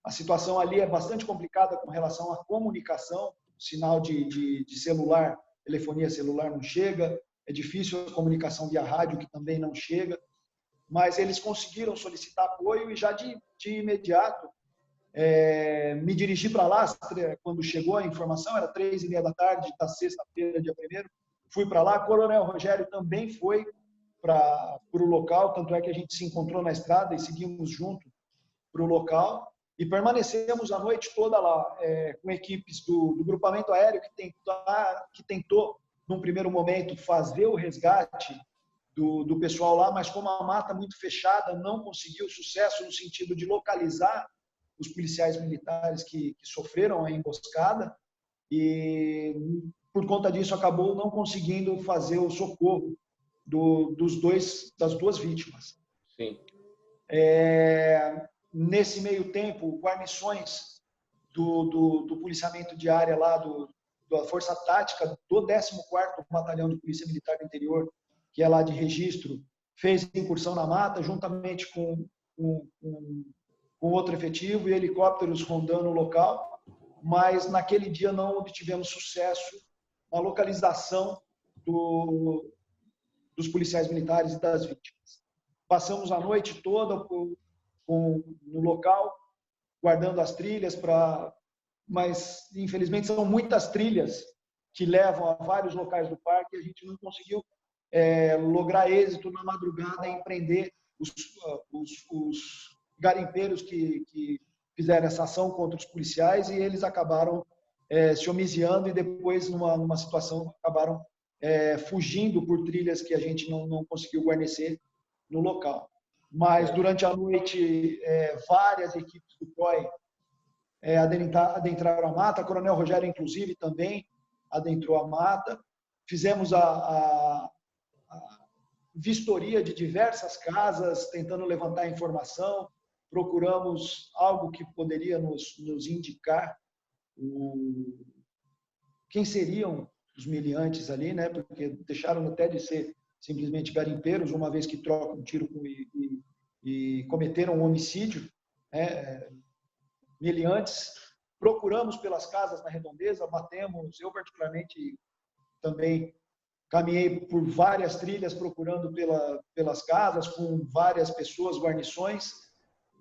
Speaker 3: A situação ali é bastante complicada com relação à comunicação, sinal de celular, telefonia celular não chega, é difícil a comunicação via rádio, que também não chega, mas eles conseguiram solicitar apoio e já de imediato me dirigi para lá, quando chegou a informação, era 3h30 da tarde, da sexta-feira, dia 1º, fui para lá, Coronel Rogério também foi para o local, tanto é que a gente se encontrou na estrada e seguimos junto para o local, e permanecemos a noite toda lá, com equipes do grupamento aéreo que tentou, num primeiro momento, fazer o resgate do pessoal lá, mas como a mata muito fechada, não conseguiu sucesso no sentido de localizar os policiais militares que sofreram a emboscada, e por conta disso acabou não conseguindo fazer o socorro das duas vítimas.
Speaker 1: Sim.
Speaker 3: Nesse meio tempo, guarnições do policiamento de área lá, da Força Tática do 14º Batalhão de Polícia Militar do Interior, que é lá de registro, fez incursão na mata, juntamente com outro efetivo e helicópteros rondando o local, mas naquele dia não obtivemos sucesso na localização dos policiais militares e das vítimas. Passamos a noite toda no local, guardando as trilhas, mas infelizmente são muitas trilhas que levam a vários locais do parque e a gente não conseguiu lograr êxito na madrugada em prender os garimpeiros que fizeram essa ação contra os policiais, e eles acabaram se homiziando e depois, numa situação, acabaram fugindo por trilhas que a gente não conseguiu guarnecer no local. Mas, durante a noite, várias equipes do COI adentraram a mata, o Coronel Rogério, inclusive, também adentrou a mata. Fizemos a vistoria de diversas casas, tentando levantar informação, procuramos algo que poderia nos indicar quem seriam os miliantes ali, né? Porque deixaram até de ser simplesmente garimpeiros, uma vez que trocam um tiro e cometeram um homicídio, miliantes. Procuramos pelas casas na redondeza, batemos, eu particularmente também caminhei por várias trilhas procurando pelas casas, com várias pessoas, guarnições,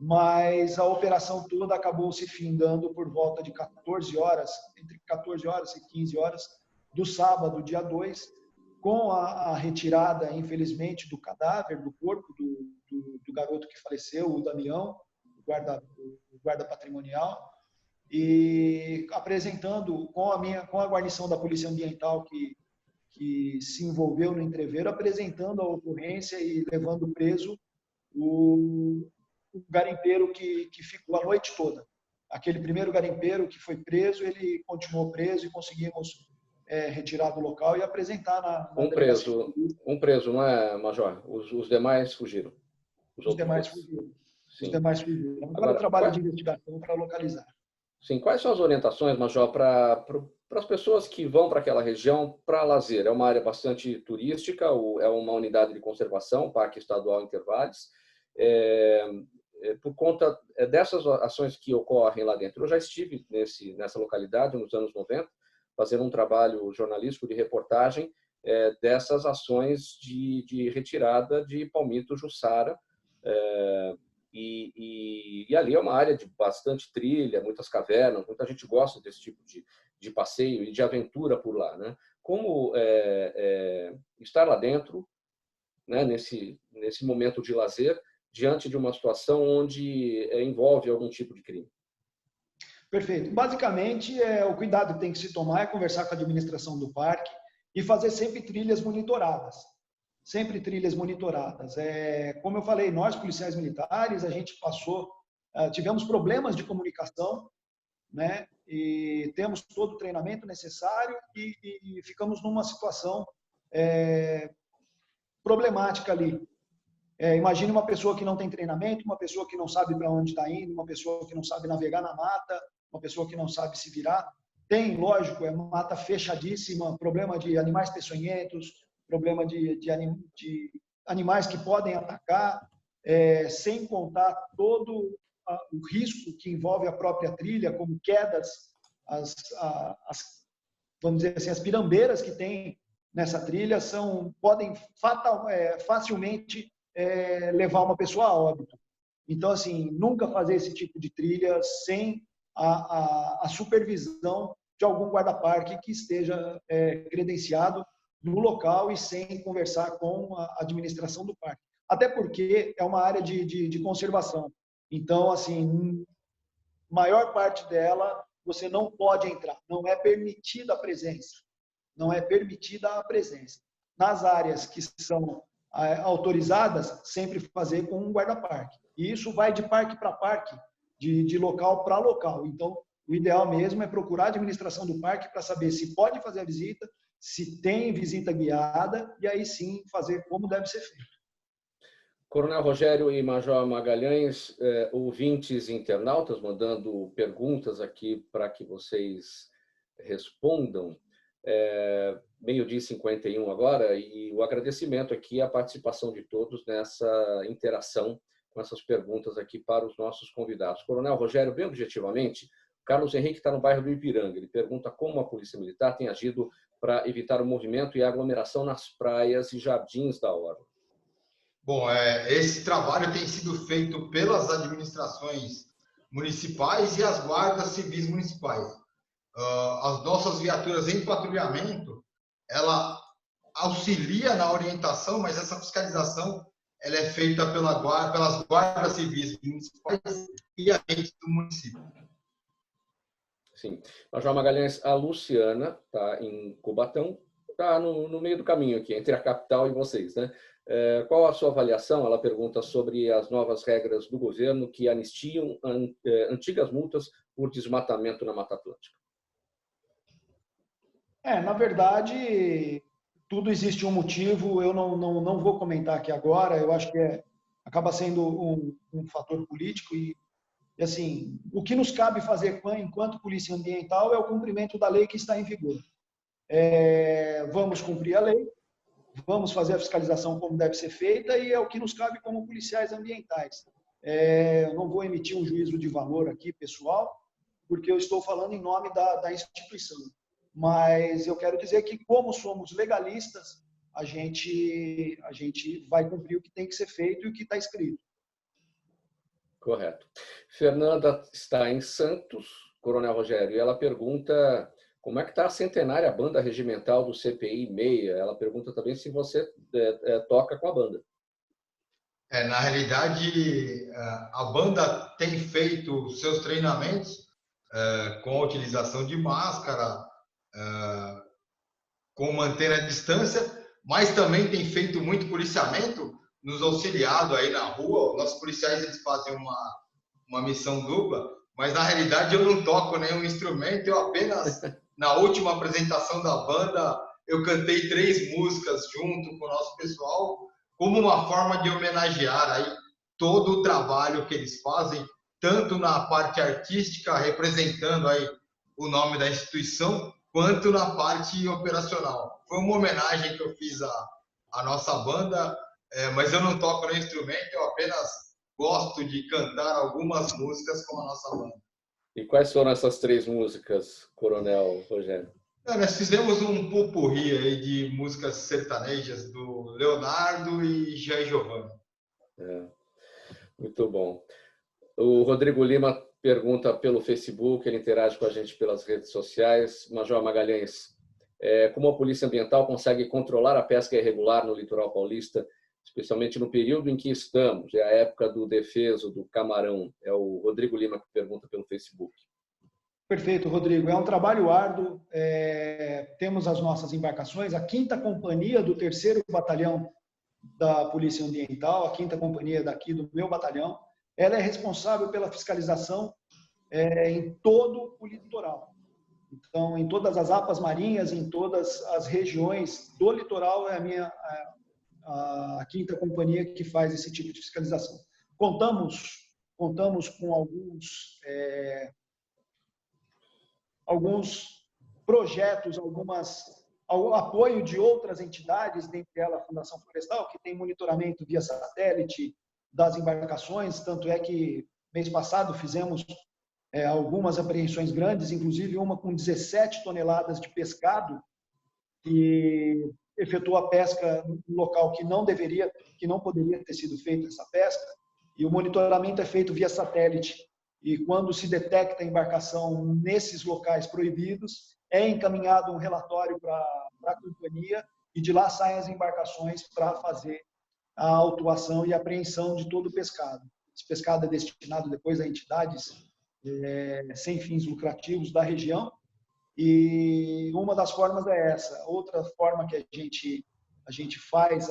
Speaker 3: mas a operação toda acabou se findando por volta de 14 horas, entre 14 horas e 15 horas do sábado, dia 2, com a retirada, infelizmente, do cadáver, do corpo do garoto que faleceu, o Damião, o guarda patrimonial, e apresentando com a guarnição da Polícia Ambiental que se envolveu no entreveiro, apresentando a ocorrência e levando preso o garimpeiro que ficou a noite toda. Aquele primeiro garimpeiro que foi preso, ele continuou preso e conseguimos retirar do local e apresentar na
Speaker 1: um preso, não é, Major? Os demais fugiram.
Speaker 3: Os demais fugiram. Os demais fugiram. Agora o trabalho de investigação para localizar.
Speaker 1: Sim. Quais são as orientações, Major, para as pessoas que vão para aquela região para lazer? É uma área bastante turística, é uma unidade de conservação, Parque Estadual Intervales. Por conta dessas ações que ocorrem lá dentro. Eu já estive nessa localidade nos anos 90, fazendo um trabalho jornalístico de reportagem dessas ações de retirada de palmito jussara. E ali é uma área de bastante trilha, muitas cavernas, muita gente gosta desse tipo de passeio e de aventura por lá, né? Como estar lá dentro, né, nesse momento de lazer, diante de uma situação onde envolve algum tipo de crime?
Speaker 3: Perfeito. Basicamente, o cuidado que tem que se tomar é conversar com a administração do parque e fazer sempre trilhas monitoradas. Sempre trilhas monitoradas. Como eu falei, nós, policiais militares, a gente tivemos problemas de comunicação, né? E temos todo o treinamento necessário e ficamos numa situação problemática ali. Imagine uma pessoa que não tem treinamento, uma pessoa que não sabe para onde está indo, uma pessoa que não sabe navegar na mata, uma pessoa que não sabe se virar. Tem, lógico, mata fechadíssima, problema de animais peçonhentos, problema de animais que podem atacar, sem contar toda o risco que envolve a própria trilha, como quedas, vamos dizer assim, as pirambeiras que tem nessa trilha podem facilmente levar uma pessoa a óbito. Então, assim, nunca fazer esse tipo de trilha sem a supervisão de algum guarda-parque que esteja credenciado no local e sem conversar com a administração do parque. Até porque é uma área de conservação. Então, assim, maior parte dela você não pode entrar, não é permitida a presença. Não é permitida a presença. Nas áreas que são autorizadas, sempre fazer com um guarda-parque. E isso vai de parque para parque, de local para local. Então, o ideal mesmo é procurar a administração do parque para saber se pode fazer a visita, se tem visita guiada, e aí sim fazer como deve ser feito.
Speaker 1: Coronel Rogério e Major Magalhães, ouvintes e internautas mandando perguntas aqui para que vocês respondam. Meio-dia e 51 agora, e o agradecimento aqui à participação de todos nessa interação com essas perguntas aqui para os nossos convidados. Coronel Rogério, bem objetivamente, Carlos Henrique está no bairro do Ipiranga. Ele pergunta como a Polícia Militar tem agido para evitar o movimento e a aglomeração nas praias e jardins da orla.
Speaker 2: Bom, esse trabalho tem sido feito pelas administrações municipais e as guardas civis municipais. As nossas viaturas em patrulhamento, ela auxilia na orientação, mas essa fiscalização ela é feita pelas guardas civis municipais e agentes do município.
Speaker 1: Sim. Major Magalhães, a Luciana está em Cubatão, está no meio do caminho aqui, entre a capital e vocês, né? Qual a sua avaliação? Ela pergunta sobre as novas regras do governo que anistiam antigas multas por desmatamento na Mata Atlântica.
Speaker 3: Na verdade, tudo existe um motivo, eu não vou comentar aqui agora, eu acho que acaba sendo um fator político e, assim, o que nos cabe fazer enquanto Polícia Ambiental é o cumprimento da lei que está em vigor. Vamos cumprir a lei, vamos fazer a fiscalização como deve ser feita e é o que nos cabe como policiais ambientais. Eu não vou emitir um juízo de valor aqui, pessoal, porque eu estou falando em nome da instituição. Mas eu quero dizer que, como somos legalistas, a gente vai cumprir o que tem que ser feito e o que está escrito.
Speaker 1: Correto. Fernanda está em Santos, Coronel Rogério, e ela pergunta como é que está a centenária banda regimental do CPI 6. Ela pergunta também se você toca com a banda.
Speaker 2: Na realidade, a banda tem feito seus treinamentos com a utilização de máscara, com manter a distância, mas também tem feito muito policiamento, nos auxiliado aí na rua. Nossos policiais eles fazem uma missão dupla, mas na realidade eu não toco nenhum instrumento, eu apenas, na última apresentação da banda, eu cantei 3 músicas junto com o nosso pessoal, como uma forma de homenagear aí todo o trabalho que eles fazem, tanto na parte artística, representando aí o nome da instituição, quanto na parte operacional. Foi uma homenagem que eu fiz à nossa banda, mas eu não toco nenhum instrumento, eu apenas gosto de cantar algumas músicas com a nossa banda.
Speaker 1: E quais foram essas 3 músicas, Coronel Rogério?
Speaker 2: Nós fizemos um popurrí aí de músicas sertanejas do Leonardo e Jair Giovanni.
Speaker 1: Muito bom. O Rodrigo Lima pergunta pelo Facebook, ele interage com a gente pelas redes sociais. Major Magalhães, como a Polícia Ambiental consegue controlar a pesca irregular no litoral paulista, especialmente no período em que estamos? É a época do defeso do camarão. É o Rodrigo Lima que pergunta pelo Facebook.
Speaker 3: Perfeito, Rodrigo. É um trabalho árduo. Temos as nossas embarcações, a 5ª Companhia do 3º Batalhão da Polícia Ambiental, a 5ª Companhia daqui do meu batalhão, ela é responsável pela fiscalização em todo o litoral. Então, em todas as APAs marinhas, em todas as regiões do litoral, é a 5ª Companhia que faz esse tipo de fiscalização. Contamos com alguns projetos, apoio de outras entidades, dentre elas a Fundação Florestal, que tem monitoramento via satélite das embarcações, tanto é que mês passado fizemos algumas apreensões grandes, inclusive uma com 17 toneladas de pescado, que efetuou a pesca no local que não poderia ter sido feita essa pesca, e o monitoramento é feito via satélite. E quando se detecta a embarcação nesses locais proibidos, é encaminhado um relatório para a companhia e de lá saem as embarcações para fazer a autuação e apreensão de todo o pescado. Esse pescado é destinado depois a entidades sem fins lucrativos da região, e uma das formas é essa. Outra forma que a gente faz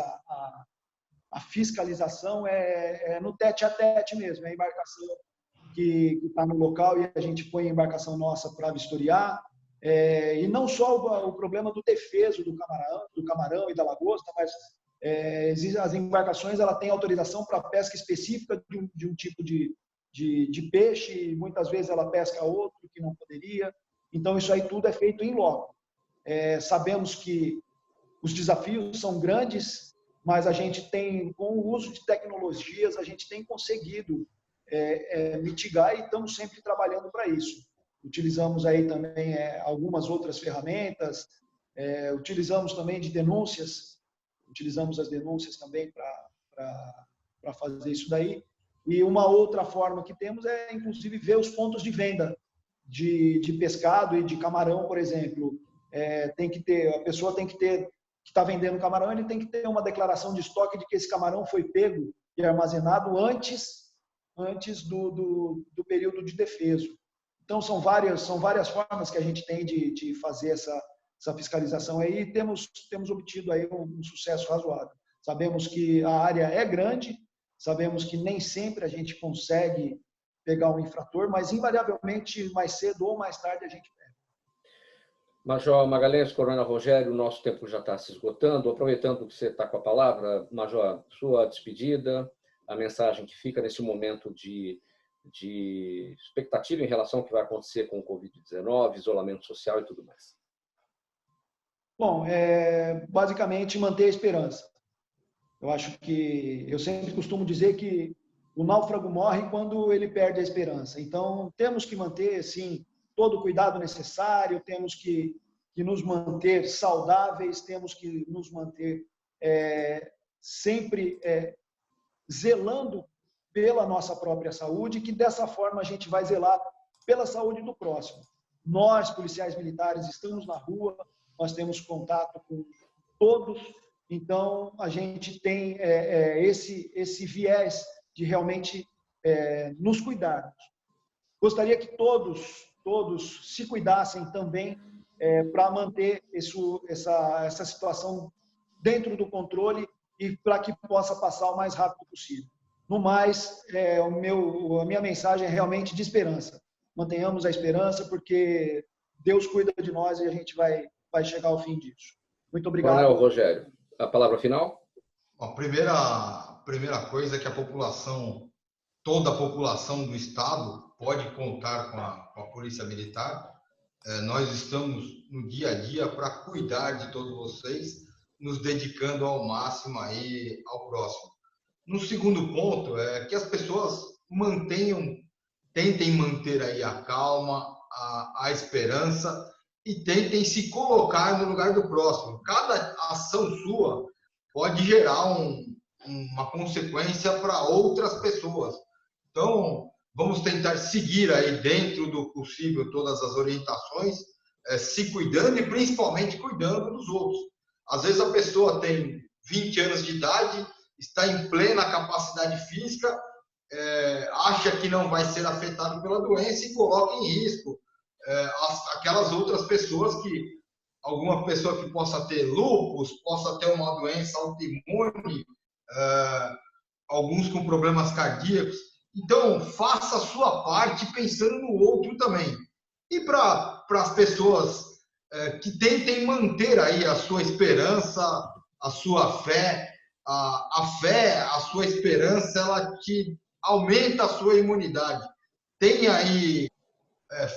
Speaker 3: a fiscalização é no tete-a-tete mesmo, é a embarcação que está no local e a gente põe a embarcação nossa para vistoriar, e não só o problema do defeso do camarão e da lagosta, mas as embarcações ela têm autorização para pesca específica de um tipo de peixe, e muitas vezes ela pesca outro que não poderia. Então, isso aí tudo é feito em loco. Sabemos que os desafios são grandes, mas a gente tem, com o uso de tecnologias, a gente tem conseguido mitigar e estamos sempre trabalhando para isso. Utilizamos aí também algumas outras ferramentas, utilizamos também de denúncias, utilizamos as denúncias também para fazer isso daí. E uma outra forma que temos é, inclusive, ver os pontos de venda de pescado e de camarão, por exemplo. A pessoa tem que ter, que está vendendo camarão, ele tem que ter uma declaração de estoque de que esse camarão foi pego e armazenado antes do período de defeso. Então, são várias formas que a gente tem de fazer essa fiscalização aí, e temos obtido aí um sucesso razoável. Sabemos que a área é grande, sabemos que nem sempre a gente consegue pegar um infrator, mas invariavelmente mais cedo ou mais tarde a gente pega.
Speaker 1: Major Magalhães, Coronel Rogério, o nosso tempo já está se esgotando. Aproveitando que você está com a palavra, Major, sua despedida, a mensagem que fica nesse momento de expectativa em relação ao que vai acontecer com o Covid-19, isolamento social e tudo mais.
Speaker 3: Bom, basicamente manter a esperança. Eu acho que eu sempre costumo dizer que o náufrago morre quando ele perde a esperança. Então, temos que manter, sim, todo o cuidado necessário, temos que nos manter saudáveis, temos que nos manter sempre zelando pela nossa própria saúde, que dessa forma a gente vai zelar pela saúde do próximo. Nós, policiais militares, estamos na rua, nós temos contato com todos, então a gente tem esse viés de realmente nos cuidarmos. Gostaria que todos se cuidassem também para manter essa situação dentro do controle e para que possa passar o mais rápido possível. No mais, a minha mensagem é realmente de esperança. Mantenhamos a esperança, porque Deus cuida de nós e a gente vai chegar ao fim disso. Muito obrigado.
Speaker 1: Coronel Rogério, a palavra final?
Speaker 2: A primeira coisa é que toda a população do Estado pode contar com a Polícia Militar. Nós estamos no dia a dia para cuidar de todos vocês, nos dedicando ao máximo aí ao próximo. No segundo ponto, é que as pessoas tentem manter aí a calma, a esperança e tentem se colocar no lugar do próximo. Cada ação sua pode gerar uma consequência para outras pessoas. Então, vamos tentar seguir aí dentro do possível todas as orientações, se cuidando e principalmente cuidando dos outros. Às vezes a pessoa tem 20 anos de idade, está em plena capacidade física, acha que não vai ser afetado pela doença e coloca em risco aquelas outras pessoas alguma pessoa que possa ter lúpus, possa ter uma doença autoimune, alguns com problemas cardíacos. Então, faça a sua parte pensando no outro também. E para as pessoas que tentem manter aí a sua esperança, a sua fé, a sua esperança, ela te aumenta a sua imunidade. Tenha aí,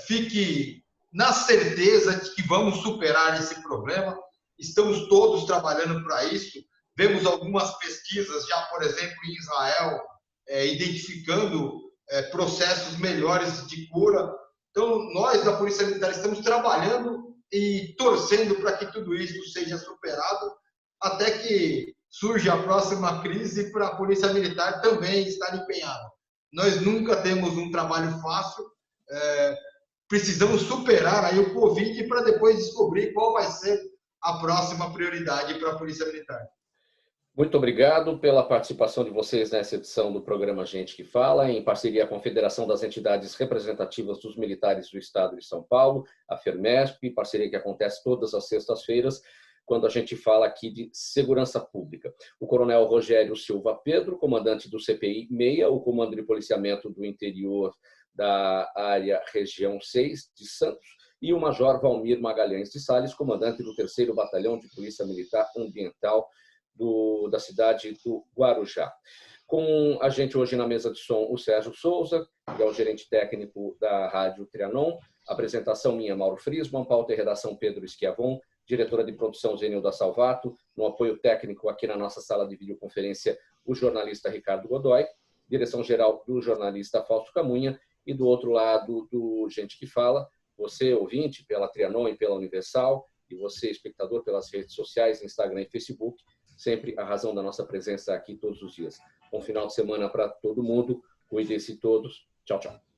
Speaker 2: fique na certeza de que vamos superar esse problema. Estamos todos trabalhando para isso. Vemos algumas pesquisas já, por exemplo, em Israel, identificando processos melhores de cura. Então, nós da Polícia Militar estamos trabalhando e torcendo para que tudo isso seja superado, até que surja a próxima crise para a Polícia Militar também estar empenhada. Nós nunca temos um trabalho fácil, precisamos superar aí o Covid para depois descobrir qual vai ser a próxima prioridade para a Polícia Militar.
Speaker 1: Muito obrigado pela participação de vocês nessa edição do programa Gente que Fala, em parceria com a Federação das Entidades Representativas dos Militares do Estado de São Paulo, a FERMESP, parceria que acontece todas as sextas-feiras, quando a gente fala aqui de segurança pública. O coronel Rogério Silva Pedro, comandante do CPI 6, o Comando de Policiamento do Interior da Área Região 6 de Santos, e o Major Valmir Magalhães de Salles, comandante do 3º Batalhão de Polícia Militar Ambiental da cidade do Guarujá. Com a gente hoje na mesa de som, o Sérgio Souza, que é o gerente técnico da Rádio Trianon, apresentação minha, Mauro Friesman, pauta e redação Pedro Schiavon, diretora de produção Zenilda Salvato, no apoio técnico aqui na nossa sala de videoconferência, o jornalista Ricardo Godoy, direção geral do jornalista Fausto Camunha, e do outro lado do Gente que Fala, você ouvinte pela Trianon e pela Universal, e você espectador pelas redes sociais, Instagram e Facebook, sempre a razão da nossa presença aqui todos os dias. Bom final de semana para todo mundo, cuidem-se todos, tchau, tchau.